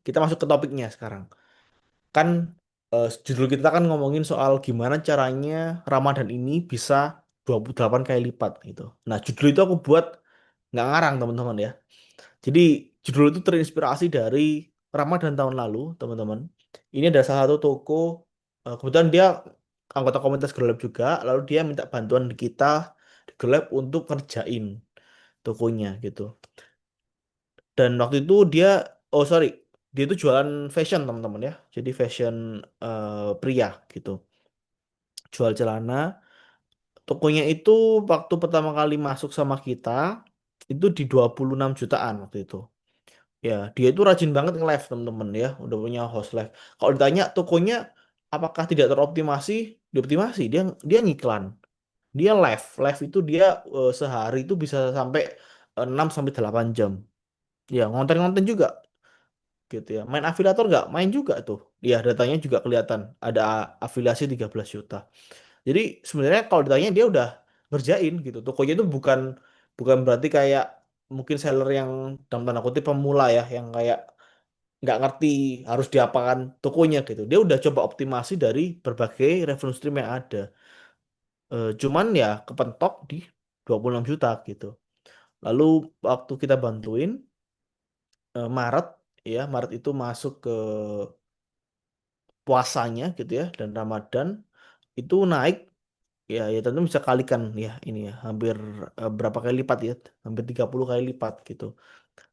kita masuk ke topiknya sekarang. Kan judul kita kan ngomongin soal gimana caranya Ramadan ini bisa 28 kali lipat gitu. Nah, judul itu aku buat nggak ngarang teman-teman ya. Jadi judul itu terinspirasi dari Ramadan tahun lalu, teman-teman. Ini ada salah satu toko, kebetulan dia anggota komunitas Gelap juga, lalu dia minta bantuan di kita di Gelap untuk ngerjain tokonya gitu. Dan waktu itu dia, oh sorry, dia itu jualan fashion teman-teman ya. Jadi fashion pria gitu. Jual celana. Tokonya itu waktu pertama kali masuk sama kita itu di 26 jutaan waktu itu. Ya, dia itu rajin banget nge-live teman-teman ya, udah punya host live. Kalau ditanya tokonya apakah tidak teroptimasi, dioptimasi, dia ngiklan. Dia live. Live itu dia sehari itu bisa sampai 6 sampai 8 jam. Ya, ngonten-ngonten juga gitu ya. Main afiliator nggak? Main juga tuh. Ya, datanya juga kelihatan. Ada afiliasi 13 juta. Jadi sebenarnya kalau ditanya dia udah ngerjain gitu. Tokonya itu bukan bukan berarti kayak mungkin seller yang dalam tanda kutip pemula ya, yang kayak nggak ngerti harus diapakan tokonya gitu. Dia udah coba optimasi dari berbagai revenue stream yang ada. Cuman ya kepentok di 26 juta gitu. Lalu waktu kita bantuin Maret ya, Maret itu masuk ke puasanya gitu ya dan Ramadan itu naik. Ya tentu bisa kalikan ya ini ya hampir berapa kali lipat ya, hampir 30 kali lipat gitu.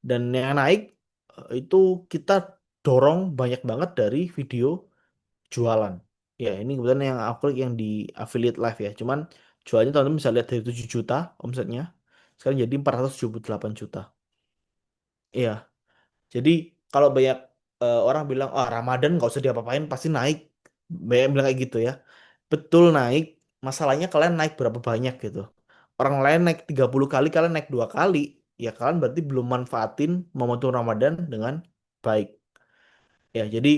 Dan yang naik itu kita dorong banyak banget dari video jualan. Ya ini kebetulan yang aku klik yang di affiliate live ya. Cuman jualnya teman-teman bisa lihat dari 7 juta omsetnya. Sekarang jadi 478 juta. Iya, jadi kalau banyak orang bilang, oh Ramadan nggak usah diapa-apain pasti naik. Banyak yang bilang kayak gitu ya. Betul naik. Masalahnya kalian naik berapa banyak gitu. Orang lain naik 30 kali, kalian naik 2 kali. Ya kalian berarti belum manfaatin momentum Ramadan dengan baik. Ya jadi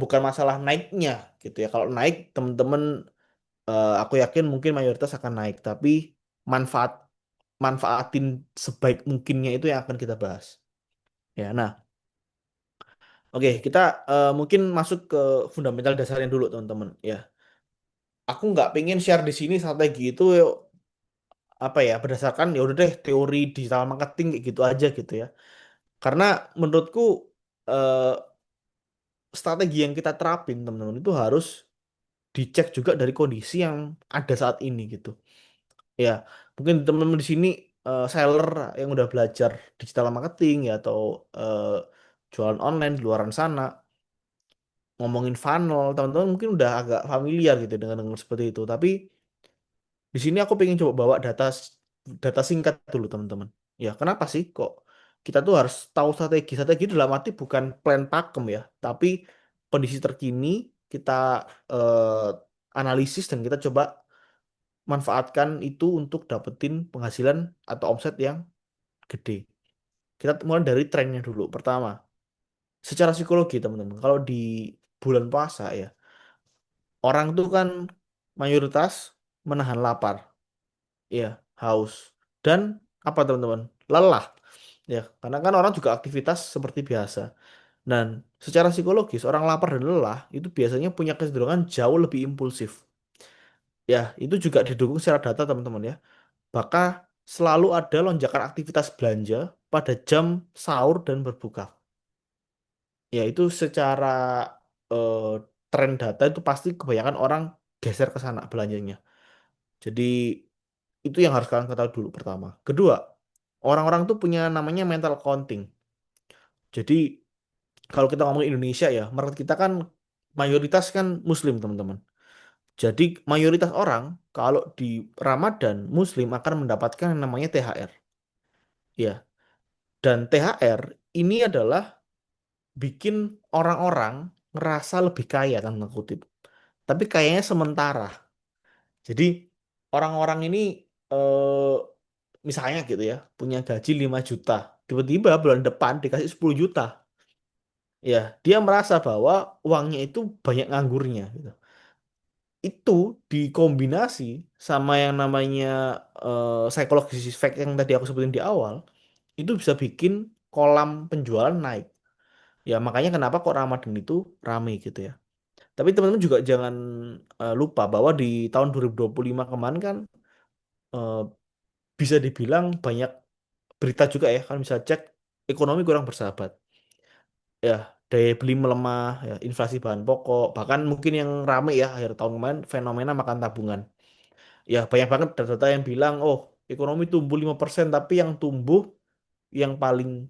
bukan masalah naiknya gitu ya. Kalau naik teman-teman aku yakin mungkin mayoritas akan naik. Tapi manfaat manfaatin sebaik mungkinnya itu yang akan kita bahas. Ya, nah oke, kita mungkin masuk ke fundamental dasarnya dulu, teman-teman. Ya, aku nggak pengen share di sini strategi itu apa ya berdasarkan ya udah deh teori digital marketing kayak gitu aja gitu ya. Karena menurutku eh, strategi yang kita terapin, teman-teman, itu harus dicek juga dari kondisi yang ada saat ini gitu. Ya, mungkin teman-teman di sini seller yang udah belajar digital marketing ya atau eh, jualan online di luaran sana ngomongin funnel, teman-teman mungkin udah agak familiar gitu dengan seperti itu. Tapi di sini aku pengen coba bawa data singkat dulu, teman-teman. Ya, kenapa sih kok kita tuh harus tahu strategi? Strategi dalam arti bukan plan pakem ya, tapi kondisi terkini kita eh, analisis dan kita coba manfaatkan itu untuk dapetin penghasilan atau omset yang gede. Kita mulai dari trennya dulu. Pertama, secara psikologi, teman-teman. Kalau di bulan puasa ya, orang tuh kan mayoritas menahan lapar, ya, haus, dan apa teman-teman? Lelah, ya, karena kan orang juga aktivitas seperti biasa. Dan secara psikologis orang lapar dan lelah itu biasanya punya kecenderungan jauh lebih impulsif. Ya, itu juga didukung secara data teman-teman ya. Bahkan selalu ada lonjakan aktivitas belanja pada jam sahur dan berbuka. Ya, itu secara eh, tren data itu pasti kebanyakan orang geser ke sana belanjanya. Jadi itu yang harus kalian ketahui dulu pertama. Kedua, orang-orang tuh punya namanya mental counting. Jadi kalau kita ngomong Indonesia ya, market kita kan mayoritas kan Muslim teman-teman. Jadi mayoritas orang kalau di Ramadan Muslim akan mendapatkan yang namanya THR. Ya, dan THR ini adalah bikin orang-orang ngerasa lebih kaya tanda kutip. Tapi kayaknya sementara. Jadi orang-orang ini eh, misalnya gitu ya, punya gaji 5 juta. Tiba-tiba bulan depan dikasih 10 juta. Ya, dia merasa bahwa uangnya itu banyak nganggurnya gitu. Itu dikombinasi sama yang namanya psychologis effect yang tadi aku sebutin di awal, itu bisa bikin kolam penjualan naik. Ya makanya kenapa kok Ramadan itu rame gitu ya. Tapi teman-teman juga jangan lupa bahwa di tahun 2025 kemarin kan eh, bisa dibilang banyak berita juga ya kan bisa cek ekonomi kurang bersahabat. Ya, daya beli melemah, ya, inflasi bahan pokok, bahkan mungkin yang rame ya akhir tahun kemarin fenomena makan tabungan. Ya, banyak banget data-data yang bilang, oh, ekonomi tumbuh 5% tapi yang tumbuh yang paling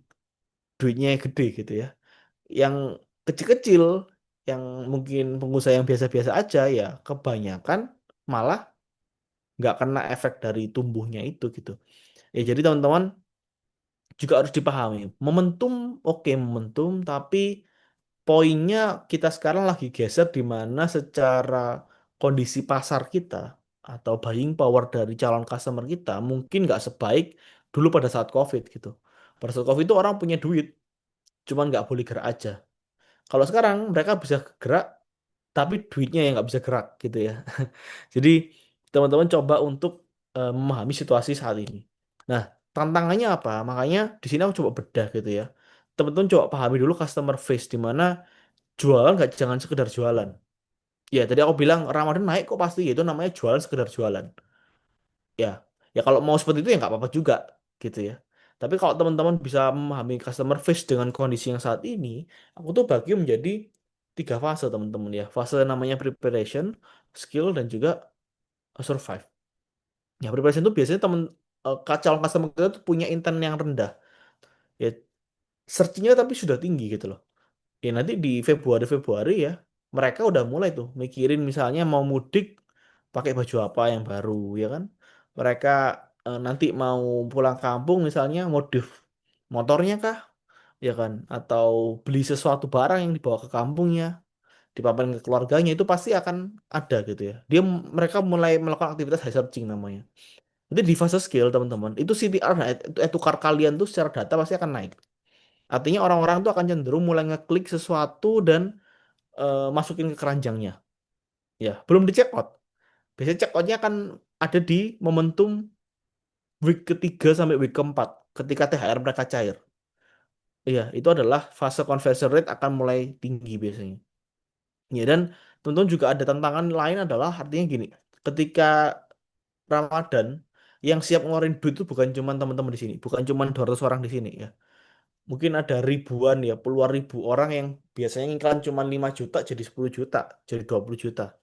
duitnya gede gitu ya. Yang kecil-kecil, yang mungkin pengusaha yang biasa-biasa aja ya, kebanyakan malah nggak kena efek dari tumbuhnya itu gitu. Ya, jadi teman-teman juga harus dipahami. Momentum, oke momentum, tapi poinnya kita sekarang lagi geser di mana secara kondisi pasar kita atau buying power dari calon customer kita mungkin nggak sebaik dulu pada saat COVID gitu. Pada saat COVID itu orang punya duit, cuman nggak boleh gerak aja. Kalau sekarang mereka bisa gerak, tapi duitnya yang nggak bisa gerak gitu ya. Jadi teman-teman coba untuk memahami situasi saat ini. Nah, tantangannya apa? Makanya di sini aku coba bedah gitu ya. Teman-teman coba pahami dulu customer face di mana jualan nggak jangan sekedar jualan. Ya, tadi aku bilang Ramadan naik kok pasti itu namanya jualan sekedar jualan. Ya, ya kalau mau seperti itu ya nggak apa-apa juga gitu ya. Tapi kalau teman-teman bisa memahami customer face dengan kondisi yang saat ini, aku tuh bagi menjadi tiga fase teman-teman ya. Fase namanya preparation, skill dan juga survive. Ya, preparation itu biasanya calon customer kita tuh punya intent yang rendah. Ya, searchingnya tapi sudah tinggi gitu loh. Ya nanti di Februari ya mereka udah mulai tuh mikirin misalnya mau mudik pakai baju apa yang baru ya kan. Mereka nanti mau pulang kampung misalnya modif motornya kah ya kan atau beli sesuatu barang yang dibawa ke kampungnya dipamerin ke keluarganya itu pasti akan ada gitu ya. Mereka mulai melakukan aktivitas high searching namanya. Nanti di fase skill teman-teman itu CTR nah, itu tukar kalian tuh secara data pasti akan naik. Artinya orang-orang tuh akan cenderung mulai ngeklik sesuatu dan masukin ke keranjangnya. Ya, belum di check out. Biasanya check outnya akan ada di momentum week ketiga sampai week keempat ketika THR mereka cair. Iya, itu adalah fase conversion rate akan mulai tinggi biasanya. Ya, dan tentu juga ada tantangan lain adalah artinya gini, ketika Ramadan yang siap ngeluarin duit itu bukan cuma teman-teman di sini, bukan cuma 200 orang di sini ya. Mungkin ada ribuan ya, puluhan ribu orang yang biasanya iklan cuma 5 juta jadi 10 juta, jadi 20 juta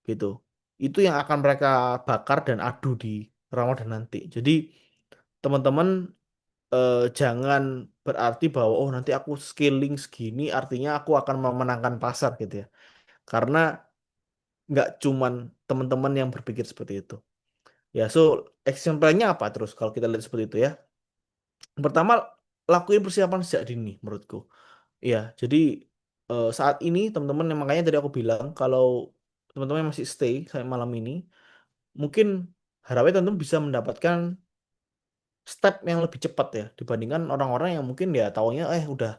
gitu. Itu yang akan mereka bakar dan adu di Ramadan nanti. Jadi teman-teman jangan berarti bahwa oh nanti aku scaling segini artinya aku akan memenangkan pasar gitu ya. Karena nggak cuman teman-teman yang berpikir seperti itu. Ya, so action plan-nya apa terus kalau kita lihat seperti itu ya. Pertama, lakuin persiapan sejak dini menurutku. Ya, jadi saat ini teman-teman yang makanya tadi aku bilang kalau teman-teman yang masih stay sampai malam ini mungkin harapnya teman-teman bisa mendapatkan step yang lebih cepat ya dibandingkan orang-orang yang mungkin ya taunya udah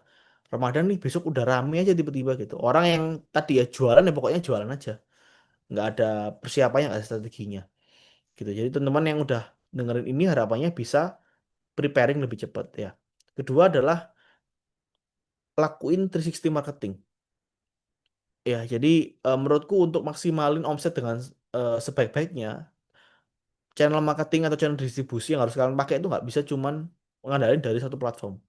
Ramadan nih besok udah rame aja tiba-tiba gitu. Orang yang tadi ya jualan ya pokoknya jualan aja. Nggak ada persiapannya, nggak ada strateginya gitu. Jadi teman-teman yang udah dengerin ini harapannya bisa preparing lebih cepat ya. Kedua adalah lakuin 360 marketing. Ya, jadi menurutku untuk maksimalin omset dengan sebaik-baiknya channel marketing atau channel distribusi yang harus kalian pakai itu nggak bisa cuman mengandalkan dari satu platform.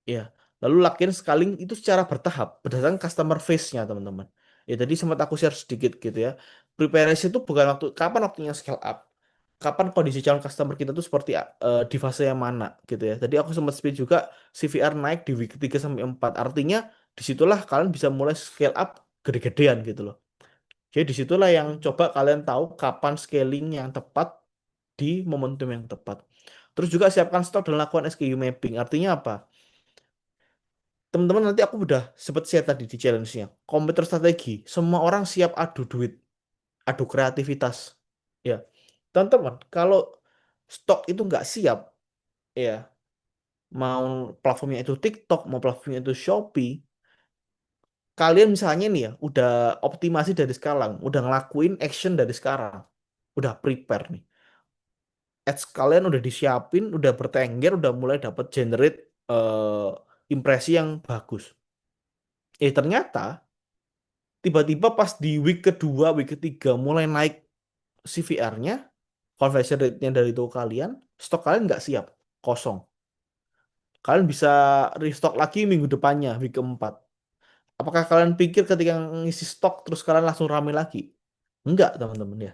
Ya, lalu latihan scaling itu secara bertahap berdasarkan customer face-nya teman-teman. Ya, tadi sempat aku share sedikit gitu ya. Preparation itu bukan kapan waktunya scale up. Kapan kondisi calon customer kita tuh seperti di fase yang mana gitu ya. Tadi aku sempat speed juga CVR naik di week 3 sampai 4. Artinya disitulah kalian bisa mulai scale up gede-gedean gitu loh. Jadi disitulah yang coba kalian tahu kapan scaling yang tepat di momentum yang tepat. Terus juga siapkan stok dan lakukan SKU mapping. Artinya apa? Teman-teman nanti aku udah sempat share tadi di challenge-nya. Komputer strategi. Semua orang siap adu duit, adu kreativitas. Ya, teman-teman, kalau stok itu nggak siap, ya mau platformnya itu TikTok, mau platformnya itu Shopee, kalian misalnya nih ya, udah optimasi dari sekarang, udah ngelakuin action dari sekarang, udah prepare nih. Ads kalian udah disiapin, udah bertengger, udah mulai dapat generate impresi yang bagus. Ternyata tiba-tiba pas di week kedua, week ketiga mulai naik CVR-nya, conversion rate-nya dari toko kalian, stok kalian nggak siap, kosong. Kalian bisa restock lagi minggu depannya, week keempat. Apakah kalian pikir ketika ngisi stok terus kalian langsung rame lagi? Enggak, teman-teman ya.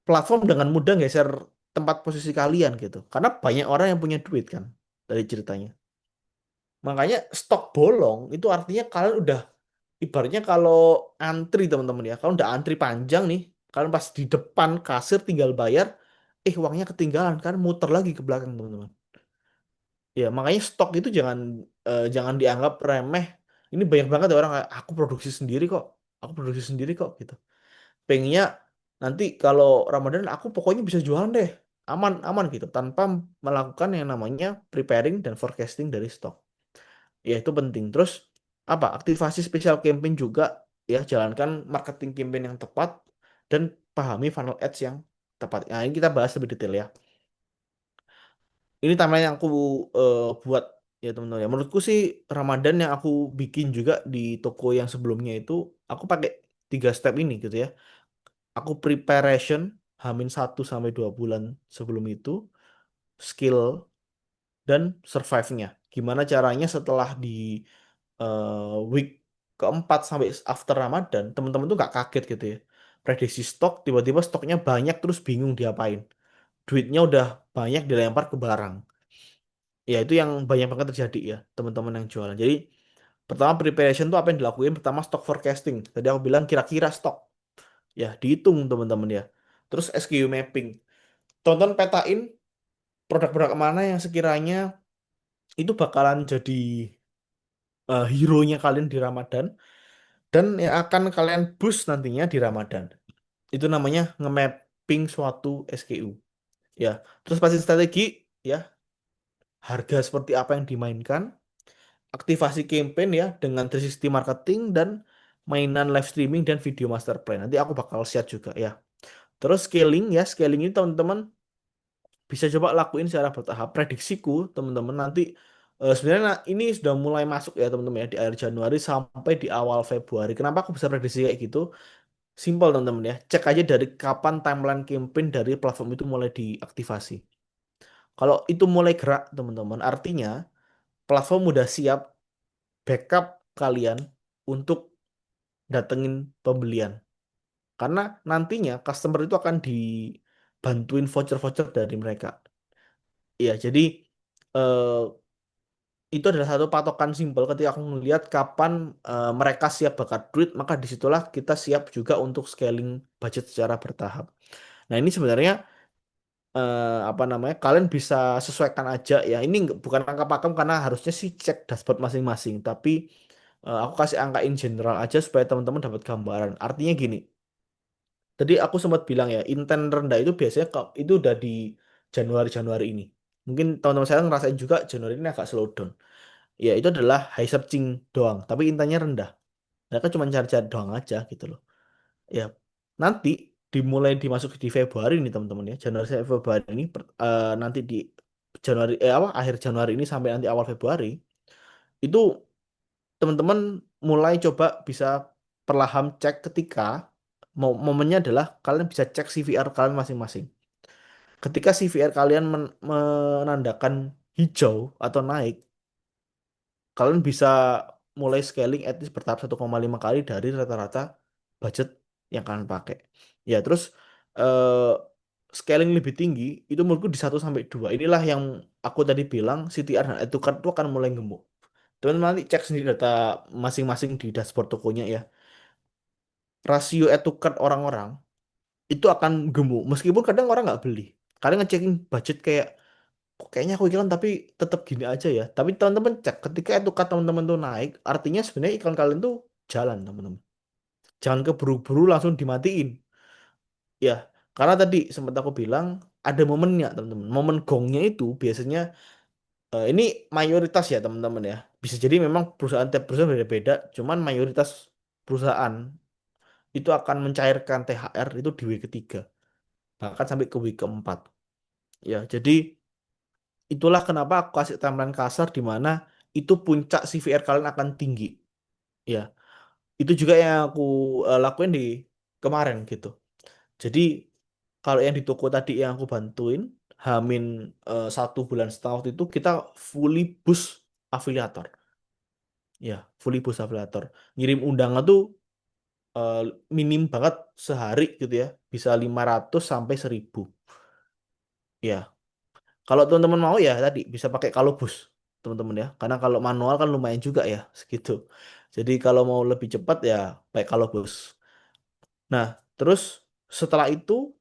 Platform dengan mudah geser tempat posisi kalian gitu. Karena banyak orang yang punya duit kan dari ceritanya. Makanya stok bolong itu artinya kalian udah ibaratnya kalau antri teman-teman ya. Kalau udah antri panjang nih, kalian pas di depan kasir tinggal bayar, uangnya ketinggalan kan muter lagi ke belakang teman-teman. Ya, makanya stok itu jangan dianggap remeh. Ini banyak banget orang kayak aku produksi sendiri kok. Aku produksi sendiri kok gitu. Pengennya nanti kalau Ramadan aku pokoknya bisa jualan deh. Aman aman gitu tanpa melakukan yang namanya preparing dan forecasting dari stok. Ya itu penting. Terus apa? Aktivasi special campaign juga ya jalankan marketing campaign yang tepat dan pahami funnel ads yang tepat. Nah, ini kita bahas lebih detail ya. Ini timeline yang aku buat ya teman-teman ya. Menurutku sih Ramadan yang aku bikin juga di toko yang sebelumnya itu aku pakai 3 step ini gitu ya. Aku preparation H-1 sampai 2 bulan sebelum itu, skill dan survive-nya. Gimana caranya setelah di week keempat sampai after Ramadan, teman-teman tuh nggak kaget gitu ya. Prediksi stok, tiba-tiba stoknya banyak terus bingung diapain. Duitnya udah banyak dilempar ke barang. Ya itu yang banyak banget terjadi ya teman-teman yang jualan. Jadi pertama preparation tuh apa yang dilakuin? Pertama stock forecasting. Tadi aku bilang kira-kira stok. Ya dihitung teman-teman ya. Terus SKU mapping. Tonton petain produk-produk mana yang sekiranya itu bakalan jadi hero-nya kalian di Ramadan dan yang akan kalian boost nantinya di Ramadan. Itu namanya nge-mapping suatu SKU. Ya, terus pasti strategi ya, harga seperti apa yang dimainkan, aktivasi campaign ya dengan 360 marketing dan mainan live streaming dan video master plan. Nanti aku bakal share juga ya. Terus scaling ya, scaling ini teman-teman bisa coba lakuin secara bertahap. Prediksiku teman-teman nanti sebenarnya ini sudah mulai masuk ya teman-teman ya di akhir Januari sampai di awal Februari. Kenapa aku bisa prediksi kayak gitu? Simpel teman-teman ya. Cek aja dari kapan timeline campaign dari platform itu mulai diaktifasi. Kalau itu mulai gerak teman-teman, artinya platform udah siap backup kalian untuk datengin pembelian. Karena nantinya customer itu akan dibantuin voucher-voucher dari mereka. Ya, jadi eh, itu adalah satu patokan simpel ketika aku melihat kapan mereka siap bakar duit, maka disitulah kita siap juga untuk scaling budget secara bertahap. Nah, ini sebenarnya apa namanya? Kalian bisa sesuaikan aja ya. Ini bukan angka pakem karena harusnya sih cek dashboard masing-masing, tapi aku kasih angka in general aja supaya teman-teman dapat gambaran. Artinya gini, tadi aku sempat bilang ya, intent rendah itu biasanya itu udah di Januari-Januari ini. Mungkin teman-teman saya ngerasain juga Januari ini agak slow down. Ya itu adalah high searching doang, tapi intannya rendah. Mereka cuma cari-cari doang aja gitu loh. Ya nanti dimulai dimasuk di Februari nih teman-teman ya, Januari sampai Februari ini nanti di Januari apa akhir Januari ini sampai nanti awal Februari itu teman-teman mulai coba bisa perlahan cek ketika momennya adalah kalian bisa cek CVR kalian masing-masing. Ketika CVR kalian menandakan hijau atau naik, kalian bisa mulai scaling at least bertahap 1,5 kali dari rata-rata budget yang kalian pakai. Ya, terus eh, scaling lebih tinggi itu menurutku di 1 sampai 2. Inilah yang aku tadi bilang CTR dan Educard itu akan mulai gemuk. Teman nanti cek sendiri data masing-masing di dashboard tokonya ya. Rasio Educard orang-orang itu akan gemuk meskipun kadang orang nggak beli. Kalian ngecekin budget kayak kok kayaknya aku iklan tapi tetap gini aja ya. Tapi teman-teman cek ketika itu kata teman-teman tuh naik, artinya sebenarnya iklan kalian tuh jalan teman-teman. Jangan keburu-buru langsung dimatiin. Ya, karena tadi sempat aku bilang ada momennya teman-teman. Momen gongnya itu biasanya ini mayoritas ya teman-teman ya. Bisa jadi memang perusahaan tiap perusahaan beda-beda. Cuman mayoritas perusahaan itu akan mencairkan THR itu di week ketiga, bahkan sampai ke week keempat. Ya, jadi itulah kenapa aku kasih timeline kasar di mana itu puncak CVR kalian akan tinggi. Ya, itu juga yang aku lakuin di kemarin gitu. Jadi kalau yang di toko tadi yang aku bantuin, Hamin 1,5 bulan waktu itu kita fully boost afiliator. Ya, fully boost afiliator. Ngirim undangan tuh eh, minim banget sehari gitu ya. Bisa 500 sampai 1.000. Ya, kalau teman-teman mau ya tadi bisa pakai Kalobus, teman-teman ya. Karena kalau manual kan lumayan juga ya, segitu. Jadi kalau mau lebih cepat ya pakai Kalobus. Nah, terus setelah itu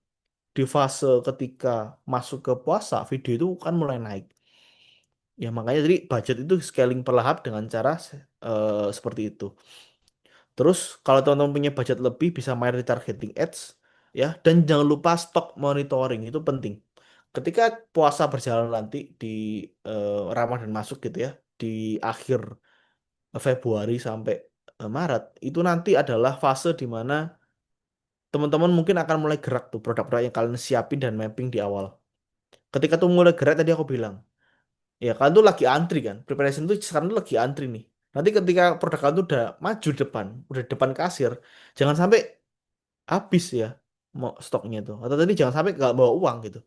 di fase ketika masuk ke puasa, video itu kan mulai naik. Ya makanya jadi budget itu scaling perlahan dengan cara seperti itu. Terus kalau teman-teman punya budget lebih bisa main retargeting ads ya, dan jangan lupa stok monitoring itu penting. Ketika puasa berjalan nanti di Ramadan masuk gitu ya, di akhir Februari sampai Maret, itu nanti adalah fase di mana teman-teman mungkin akan mulai gerak tuh produk-produk yang kalian siapin dan mapping di awal. Ketika tuh mulai gerak tadi aku bilang, ya kalian tuh lagi antri kan, preparation tuh sekarang tuh lagi antri nih. Nanti ketika produk kalian tuh udah maju depan, udah depan kasir, jangan sampai habis ya mau stoknya itu. Atau tadi jangan sampai nggak bawa uang gitu.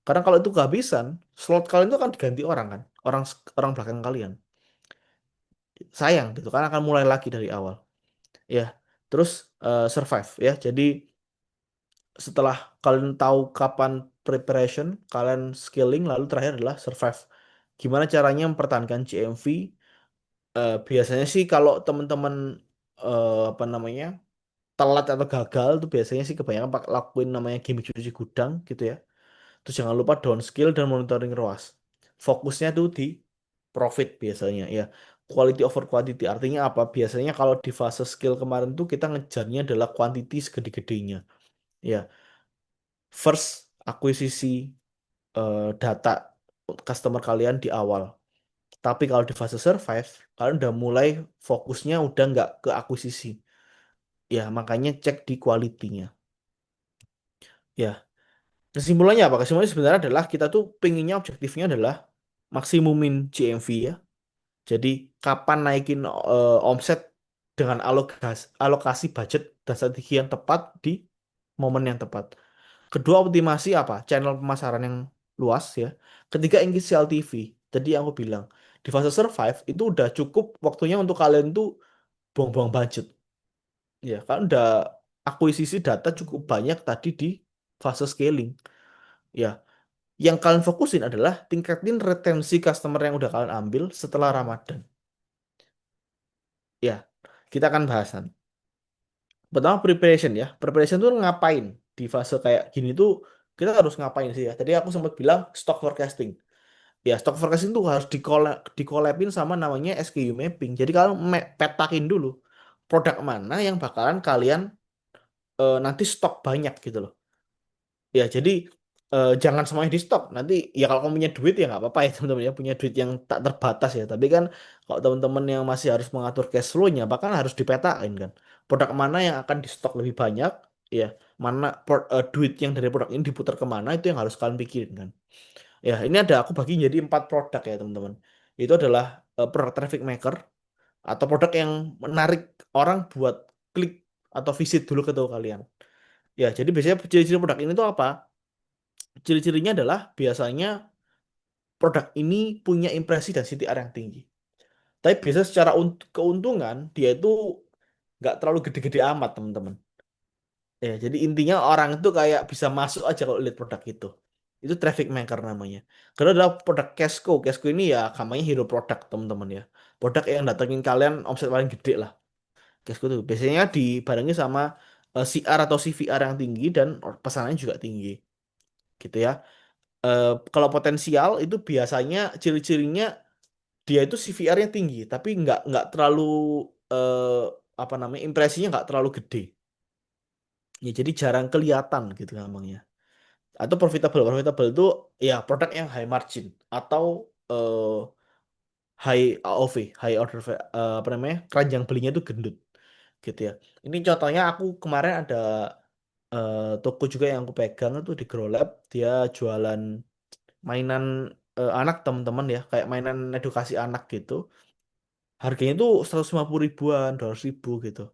Karena kalau itu kehabisan, slot kalian itu akan diganti orang kan, orang orang belakang kalian. Sayang gitu, karena akan mulai lagi dari awal. Ya, terus survive ya. Jadi setelah kalian tahu kapan preparation, kalian scaling, lalu terakhir adalah survive. Gimana caranya mempertahankan GMV? Biasanya sih kalau teman-teman apa namanya telat atau gagal tuh biasanya sih kebanyakan lakuin namanya gimmick cuci gudang gitu ya. Terus jangan lupa downskill dan monitoring ROAS. Fokusnya tuh di profit biasanya ya. Quality over quantity artinya apa? Biasanya kalau di fase skill kemarin tuh kita ngejarnya adalah quantity segede-gedenya. Ya, first akuisisi data customer kalian di awal. Tapi kalau di fase survive, kalian udah mulai fokusnya udah nggak ke akuisisi. Ya, makanya cek di quality-nya. Ya, kesimpulannya apa? Kesimpulannya sebenarnya adalah kita tuh pengennya objektifnya adalah maksimumin GMV ya. Jadi kapan naikin omset dengan alokasi budget dan strategi yang tepat di momen yang tepat. Kedua, optimasi apa? Channel pemasaran yang luas ya. Ketiga, engage CLTV. Tadi yang aku bilang, di fase survive itu udah cukup waktunya untuk kalian tuh buang-buang budget. Ya, kan udah akuisisi data cukup banyak tadi di fase scaling. Ya, yang kalian fokusin adalah tingkatin retensi customer yang udah kalian ambil setelah Ramadan. Ya, kita akan bahasan. Pertama preparation ya. Preparation tuh ngapain? Di fase kayak gini tuh kita harus ngapain sih ya? Tadi aku sempat bilang stock forecasting. Ya, stock forecasting tuh harus dikolabin sama namanya SKU mapping. Jadi kalian petakin dulu produk mana yang bakalan kalian nanti stok banyak gitu loh. Ya, jadi jangan semuanya di stok. Nanti ya kalau kamu punya duit ya nggak apa-apa ya teman-teman ya punya duit yang tak terbatas ya. Tapi kan kalau teman-teman yang masih harus mengatur cash flow-nya, bahkan harus dipetain kan. Produk mana yang akan di stok lebih banyak, ya mana duit yang dari produk ini diputar kemana itu yang harus kalian pikirin kan. Ya ini ada aku bagi jadi 4 produk ya teman-teman. Itu adalah produk traffic maker atau produk yang menarik orang buat klik atau visit dulu ke toko kalian. Ya, jadi biasanya ciri-ciri produk ini tuh apa? Ciri-cirinya adalah biasanya produk ini punya impresi dan CTR yang tinggi. Tapi biasanya secara keuntungan dia itu nggak terlalu gede-gede amat teman-teman. Ya, jadi intinya orang itu kayak bisa masuk aja kalau lihat produk itu. Itu traffic maker namanya. Karena adalah produk Casco. Casco ini ya namanya hero produk teman-teman ya. Produk yang datengin kalian omset paling gede lah. Casco itu biasanya dibarengi sama CR atau CVR yang tinggi dan pesanannya juga tinggi. Gitu ya. Kalau potensial itu biasanya ciri-cirinya dia itu CVR-nya tinggi, tapi nggak terlalu eh, apa namanya impresinya nggak terlalu gede. Ya jadi jarang kelihatan gitu namanya. Atau profitable, profitable itu ya produk yang high margin atau eh, high AOV, high order apa namanya keranjang belinya itu gendut gitu ya. Ini contohnya aku kemarin ada toko juga yang aku pegang itu di Grow Lab, dia jualan mainan anak teman-teman ya kayak mainan edukasi anak gitu Harganya tuh 150 ribuan, 200 ribu gitu.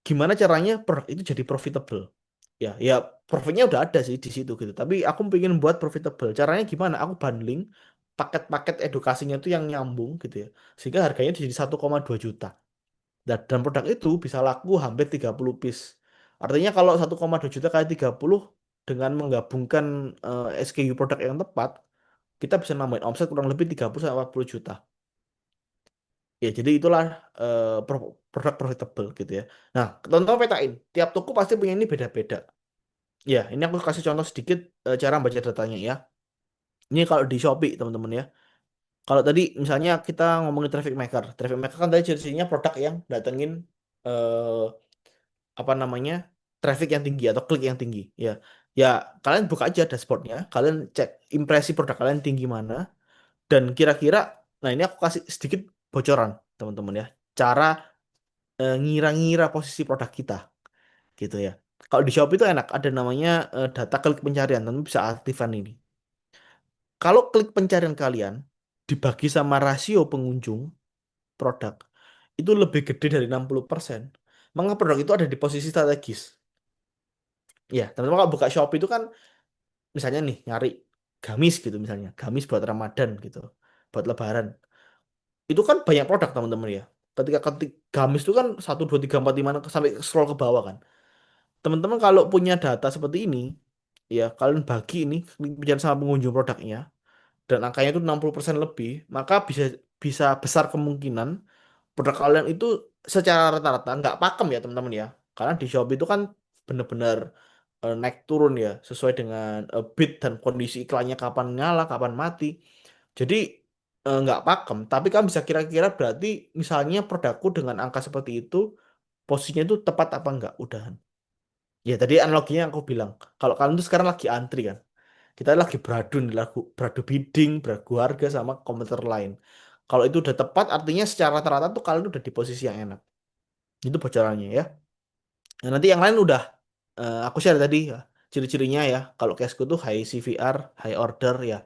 Gimana caranya produk itu jadi profitable? Ya, profitnya udah ada sih di situ gitu. Tapi aku pengen buat profitable. Caranya gimana? Aku bundling paket-paket edukasinya tuh yang nyambung gitu ya. Sehingga harganya jadi 1,2 juta. Dan produk itu bisa laku hampir 30 piece. Artinya kalau 1,2 juta kali 30 dengan menggabungkan SKU produk yang tepat, kita bisa nambahin omset kurang lebih 30 sampai 40 juta. Ya, jadi itulah produk profitable gitu ya. Nah, teman-teman petain, tiap toko pasti punya ini beda-beda. Ya, ini aku kasih contoh sedikit cara baca datanya ya. Ini kalau di Shopee, teman-teman ya. Kalau tadi misalnya kita ngomongin traffic maker. Traffic maker kan tadi jenisnya produk yang datengin eh, apa namanya? Traffic yang tinggi atau klik yang tinggi ya. Ya, kalian buka aja dashboardnya, kalian cek impresi produk kalian tinggi mana dan kira-kira nah ini aku kasih sedikit bocoran, teman-teman ya. Cara ngira-ngira posisi produk kita gitu ya. Kalau di Shopee itu enak, ada namanya data klik pencarian, tentu bisa aktifkan ini. Kalau klik pencarian kalian dibagi sama rasio pengunjung produk, itu lebih gede dari 60%, maka produk itu ada di posisi strategis. Ya, teman-teman kalau buka Shopee itu kan misalnya nih nyari gamis gitu misalnya, gamis buat Ramadan gitu, buat Lebaran. Itu kan banyak produk teman-teman ya. Ketika ketik gamis itu kan 1, 2, 3, 4, 5 sampai scroll ke bawah kan. Teman-teman kalau punya data seperti ini, ya kalian bagi ini bicara sama pengunjung produknya dan angkanya itu 60% lebih, maka bisa bisa besar kemungkinan produk kalian itu secara rata-rata nggak pakem ya teman-teman ya. Karena di Shopee itu kan benar-benar naik turun ya sesuai dengan bid dan kondisi iklannya kapan nyala, kapan mati. Jadi nggak pakem, tapi kan bisa kira-kira berarti misalnya produkku dengan angka seperti itu posisinya itu tepat apa enggak udahan. Ya tadi analoginya yang aku bilang, kalau kalian tuh sekarang lagi antri kan, kita lagi beradu nih, beradu bidding, beradu harga sama komentar lain. Kalau itu udah tepat, artinya secara rata-rata tuh kalian udah di posisi yang enak. Itu bocorannya ya. Nah, nanti yang lain udah aku share tadi ya, ciri-cirinya ya. Kalau Cashku tuh high CVR, high order ya.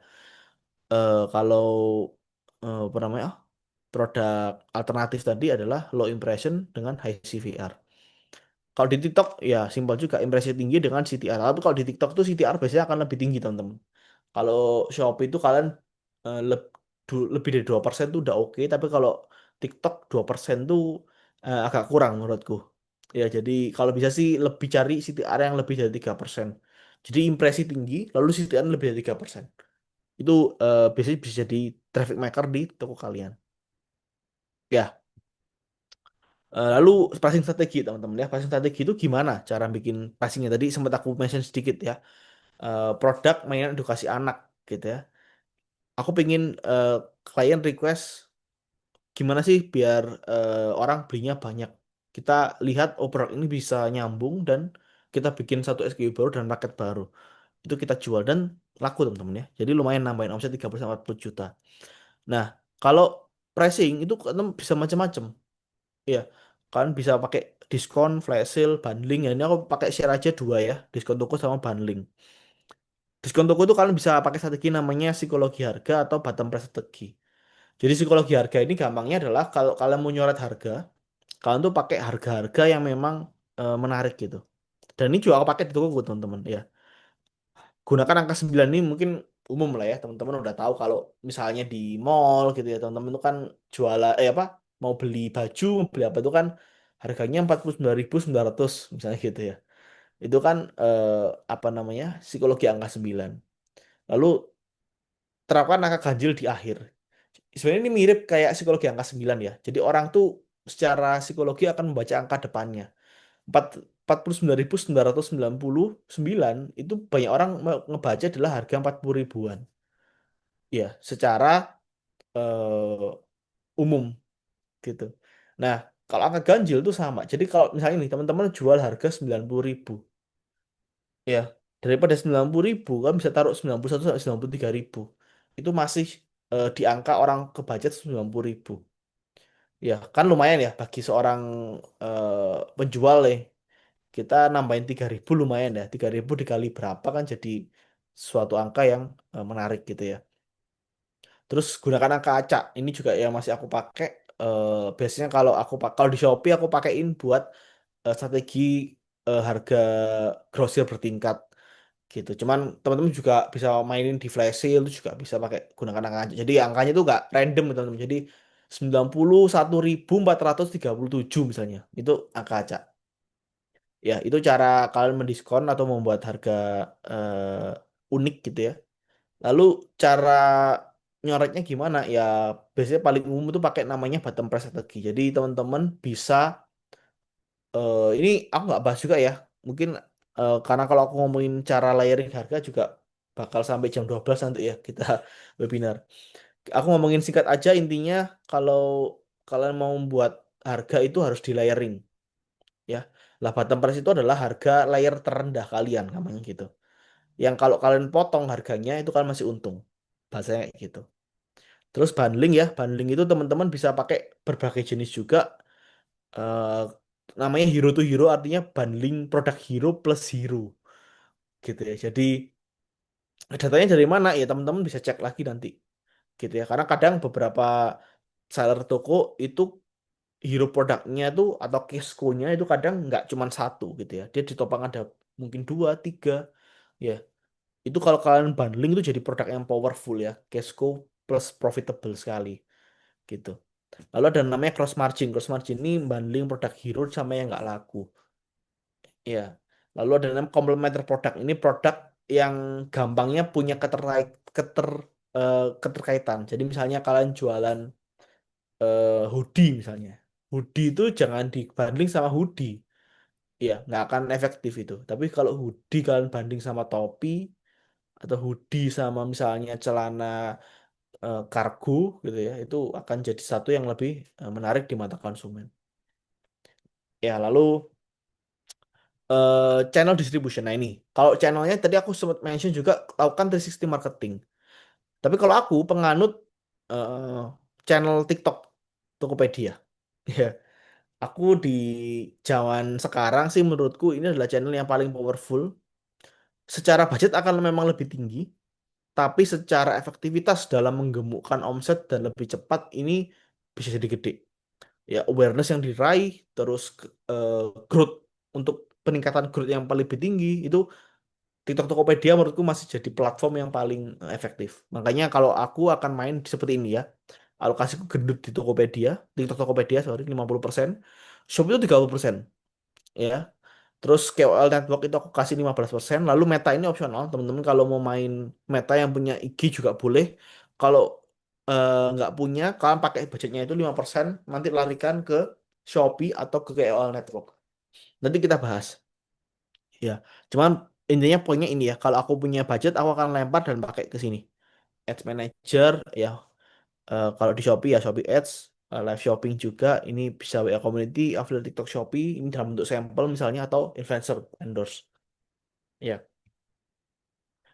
Kalau apa namanya? Produk alternatif tadi adalah low impression dengan high CVR. Kalau di TikTok ya simpel juga impresi tinggi dengan CTR. Tapi kalau di TikTok tuh CTR biasanya akan lebih tinggi teman-teman. Kalau Shopee itu kalian lebih dari 2% tuh udah oke, tapi kalau TikTok 2% tuh agak kurang menurutku. Ya, jadi kalau bisa sih lebih cari CTR yang lebih dari 3%. Jadi impresi tinggi, lalu CTR lebih dari 3%. Itu biasanya bisa jadi traffic maker di toko kalian. Ya, lalu pricing strategi teman-teman ya. Pricing strategi itu gimana cara bikin pricingnya? Tadi sempat aku mention sedikit ya. Produk mainan edukasi anak gitu ya. Aku pengen klien request gimana sih biar orang belinya banyak. Kita lihat oh produk ini bisa nyambung dan kita bikin satu SKU baru dan paket baru. Itu kita jual dan laku teman-teman ya. Jadi lumayan nambahin omset 30 sampai 40 juta. Nah, kalau pricing itu kan bisa macam-macam. Iya, kan bisa pakai diskon, flash sale, bundling. Ya, ini aku pakai share aja dua ya, diskon toko sama bundling. Diskon toko itu kalian bisa pakai strategi namanya psikologi harga atau bottom price strategi. Jadi psikologi harga ini gampangnya adalah kalau kalian mau nyoret harga, kalian tuh pakai harga-harga yang memang menarik gitu. Dan ini juga aku pakai di toko teman-teman ya. Gunakan angka 9 ini mungkin umum lah ya, teman-teman udah tahu kalau misalnya di mall gitu ya, teman-teman itu kan jualan apa mau beli baju, mau beli apa itu kan harganya 49.900 misalnya gitu ya. Itu kan apa namanya? Psikologi angka 9. Lalu terapkan angka ganjil di akhir. Sebenarnya ini mirip kayak psikologi angka 9 ya. Jadi orang tuh secara psikologi akan membaca angka depannya. 49.999 itu banyak orang ngebaca adalah harga 40 ribuan. Ya, secara umum gitu. Nah, kalau angka ganjil itu sama. Jadi kalau misalnya nih teman-teman jual harga 90 ribu. Ya, daripada 90 ribu kan bisa taruh 91 sampai 93 ribu. Itu masih di angka orang kebaca 90 ribu. Ya, kan lumayan ya bagi seorang penjual nih. Kita nambahin 3 ribu lumayan ya. 3 ribu dikali berapa kan jadi suatu angka yang menarik gitu ya. Terus gunakan angka acak. Ini juga yang masih aku pakai. Biasanya kalau kalau di Shopee aku pakaiin buat strategi harga grosir bertingkat gitu. Cuman teman-teman juga bisa mainin di flash sale itu juga bisa pakai gunakan angka acak. Jadi angkanya itu nggak random gitu, teman-teman. Jadi 91.437 misalnya. Itu angka acak. Ya, itu cara kalian mendiskon atau membuat harga unik gitu ya. Lalu cara nyoretnya gimana? Ya biasanya paling umum itu pakai namanya bottom price strategi. Jadi teman-teman bisa ini aku nggak bahas juga ya. Mungkin karena kalau aku ngomongin cara layering harga juga bakal sampai jam 12 nanti ya kita webinar. Aku ngomongin singkat aja intinya kalau kalian mau membuat harga itu harus di layering ya. Lah bottom price itu adalah harga layer terendah kalian namanya gitu. Yang kalau kalian potong harganya itu kan masih untung. Bahasanya kayak gitu. Terus bundling ya, bundling itu teman-teman bisa pakai berbagai jenis juga. Eh, Namanya hero to hero artinya bundling produk hero plus hero gitu ya. Jadi datanya dari mana ya teman-teman bisa cek lagi nanti gitu ya. Karena kadang beberapa seller toko itu hero produknya tuh atau cashco-nya itu kadang nggak cuma satu gitu ya. Dia ditopang ada mungkin dua, tiga ya. Itu kalau kalian bundling itu jadi produk yang powerful ya. Cashco plus profitable sekali gitu. Lalu ada namanya cross margin. Cross margin ini bundling produk hero sama yang nggak laku. Ya. Lalu ada namanya complementer product. Ini produk yang gampangnya punya keterkaitan. Jadi misalnya kalian jualan hoodie misalnya. Hoodie itu jangan dibanding sama hoodie. Iya, nggak akan efektif itu. Tapi kalau hoodie kalian banding sama topi atau hoodie sama misalnya celana kargo gitu ya, itu akan jadi satu yang lebih menarik di mata konsumen. Ya, lalu channel distribution. Nah ini, kalau channelnya tadi aku sempat mention juga lakukan 360 marketing. Tapi kalau aku penganut eh, channel TikTok, Tokopedia. Ya, aku di zaman sekarang sih menurutku ini adalah channel yang paling powerful. Secara budget akan memang lebih tinggi, tapi secara efektivitas dalam menggemukkan omset dan lebih cepat ini bisa jadi gede. Ya awareness yang diraih, terus growth untuk peningkatan growth yang paling lebih tinggi itu TikTok Tokopedia menurutku masih jadi platform yang paling efektif. Makanya kalau aku akan main seperti ini ya. Alokasiku gendut di Tokopedia, TikTok Tokopedia sorry 50%, Shopee itu 30% ya. Terus KOL network itu aku kasih 15%. Lalu Meta ini opsional, teman-teman kalau mau main Meta yang punya IG juga boleh. Kalau nggak punya, kalian pakai budgetnya itu 5%, nanti larikan ke Shopee atau ke KOL network. Nanti kita bahas. Ya, cuman intinya poinnya ini ya. Kalau aku punya budget, aku akan lempar dan pakai ke sini. Ads Manager, ya. Kalau di Shopee ya Shopee Ads, live shopping juga. Ini bisa WA Community, affiliate TikTok Shopee. Ini dalam bentuk sampel misalnya atau influencer endorse. Ya,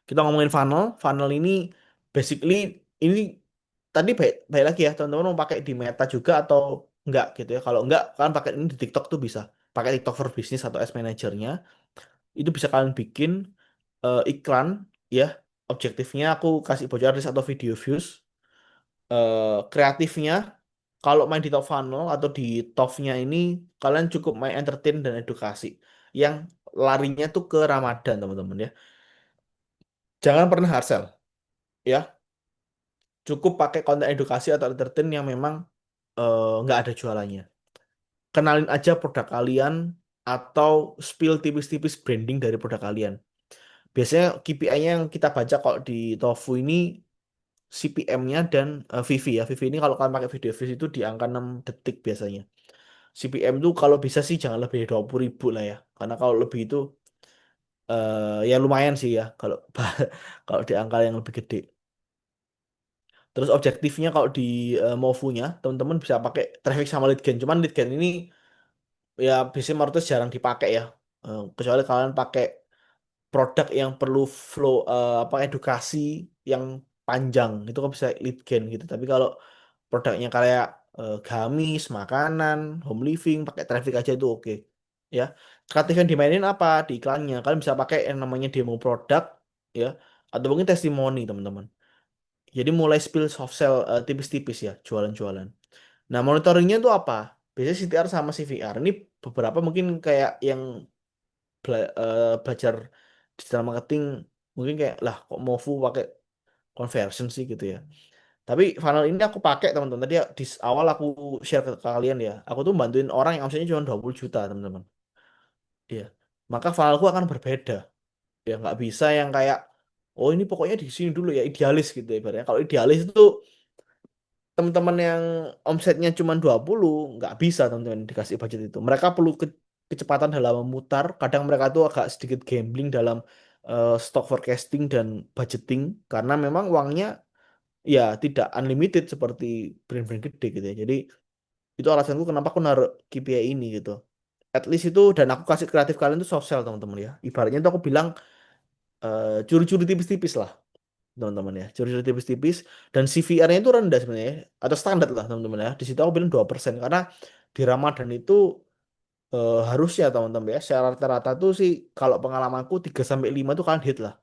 kita ngomongin funnel. Funnel ini basically ini tadi baik, baik lagi ya teman-teman mau pakai di Meta juga atau enggak gitu ya. Kalau enggak, kalian pakai ini di TikTok tuh bisa. Pakai TikTok for Business atau Ads Manager-nya. Itu bisa kalian bikin iklan ya. Objektifnya aku kasih bocor list atau video views. Kreatifnya kalau main di top funnel atau di top-nya ini kalian cukup main entertain dan edukasi yang larinya tuh ke Ramadan teman-teman ya. Jangan pernah hard sell ya. Cukup pakai konten edukasi atau entertain yang memang nggak ada jualannya. Kenalin aja produk kalian atau spill tipis-tipis branding dari produk kalian. Biasanya KPI-nya yang kita baca kalau di Tofu ini CPM-nya dan VV ya. VV ini kalau kalian pakai video views itu di angka 6 detik biasanya. CPM itu kalau bisa sih jangan lebih dari 20.000 lah ya. Karena kalau lebih itu ya lumayan sih ya kalau kalau di angka yang lebih gede. Terus objektifnya kalau di Movu-nya teman-teman bisa pakai traffic sama lead gen. Cuman lead gen ini ya biasanya Marutus jarang dipakai ya. Kecuali kalian pakai produk yang perlu flow apa edukasi yang panjang itu kan bisa lead gen gitu. Tapi kalau produknya kayak gamis, makanan, home living, pakai traffic aja itu oke. Ya, kreatif yang dimainin apa di iklannya? Kalian bisa pakai yang namanya demo produk ya, atau mungkin testimoni teman-teman. Jadi mulai spill soft sell tipis-tipis ya, jualan-jualan. Nah, monitoringnya itu apa? Biasanya CTR sama CVR. Ini beberapa mungkin kayak yang belajar digital marketing mungkin kayak lah kok Movu pakai conversion sih gitu ya. Tapi funnel ini aku pakai teman-teman. Tadi di awal aku share ke kalian ya. Aku tuh bantuin orang yang omsetnya cuma 20 juta teman-teman. Iya. Maka funnelku akan berbeda. Ya nggak bisa yang kayak oh ini pokoknya di sini dulu ya idealis gitu ya ibaratnya. Kalau idealis itu teman-teman yang omsetnya cuma 20 nggak bisa teman-teman dikasih budget itu. Mereka perlu kecepatan dalam memutar. Kadang mereka tuh agak sedikit gambling dalam stock forecasting dan budgeting karena memang uangnya ya tidak unlimited seperti brand-brand gede gitu ya. Jadi itu alasanku kenapa aku naruh KPI ini gitu. At least itu dan aku kasih kreatif kalian tuh soft sell teman-teman ya. Ibaratnya tuh aku bilang curi-curi tipis-tipis lah teman-teman ya. Curi-curi tipis-tipis dan CVR-nya itu rendah sebenarnya ya. Atau standar lah teman-teman ya. Di situ aku bilang 2% karena di Ramadan itu harusnya teman-teman ya. Secara rata-rata tuh sih kalau pengalamanku 3 sampai 5 tuh kalian hit lah.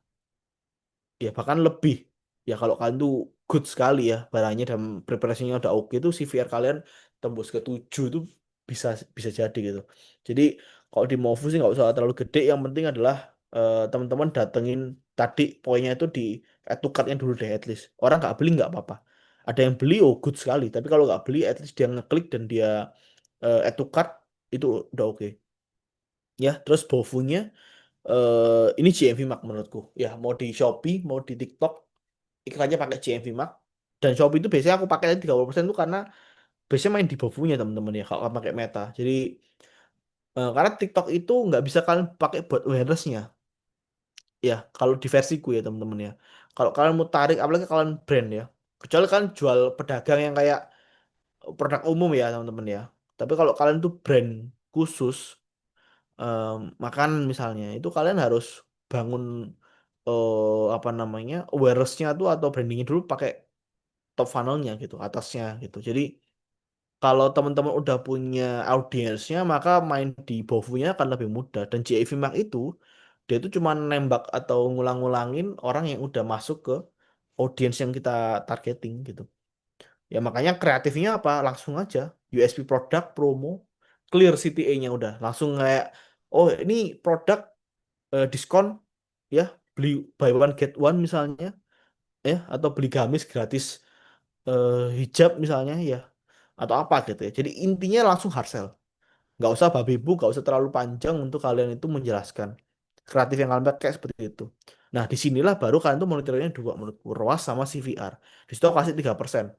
Ya bahkan lebih ya kalau kalian tuh good sekali ya barangnya dan preparasinya udah oke tuh CVR kalian tembus ke 7 itu bisa bisa jadi gitu jadi kalau di Movu sih nggak usah terlalu gede yang penting adalah teman-teman datengin tadi poinnya itu di add to cart-nya dulu deh at least orang nggak beli nggak apa-apa ada yang beli oh good sekali tapi kalau nggak beli at least dia ngeklik dan dia add to cart itu udah oke ya terus Bovunya ini GMV Mark menurutku ya mau di Shopee mau di TikTok iklannya pakai GMV Mark dan Shopee itu biasanya aku pakai 30% itu karena biasanya main di bawahnya teman-teman ya kalau pakai Meta jadi karena TikTok itu nggak bisa kalian pakai buat awareness-nya ya kalau di versiku ya teman-teman ya kalau kalian mau tarik apalagi kalian brand ya kecuali kalian jual pedagang yang kayak produk umum ya teman-teman ya tapi kalau kalian tuh brand khusus makan misalnya itu kalian harus bangun apa namanya awareness-nya tuh atau brandingnya dulu pakai top funnelnya gitu atasnya gitu jadi kalau teman-teman udah punya audiensnya maka main di BOFU-nya akan lebih mudah dan JAV Mark itu dia itu cuma nembak atau ngulang-ngulangin orang yang udah masuk ke audiens yang kita targeting gitu ya makanya kreatifnya apa langsung aja USP produk promo clear CTA-nya udah langsung kayak oh ini produk diskon ya beli buy one get one misalnya ya atau beli gamis gratis hijab misalnya ya atau apa gitu ya. Jadi intinya langsung hard sell. Nggak usah babi bu, nggak usah terlalu panjang untuk kalian itu menjelaskan. Kreatif yang kalian pakai seperti itu. Nah, disinilah baru kalian tuh monitoringnya dua menurutku, ROAS sama CVR. Di situ aku kasih 3%.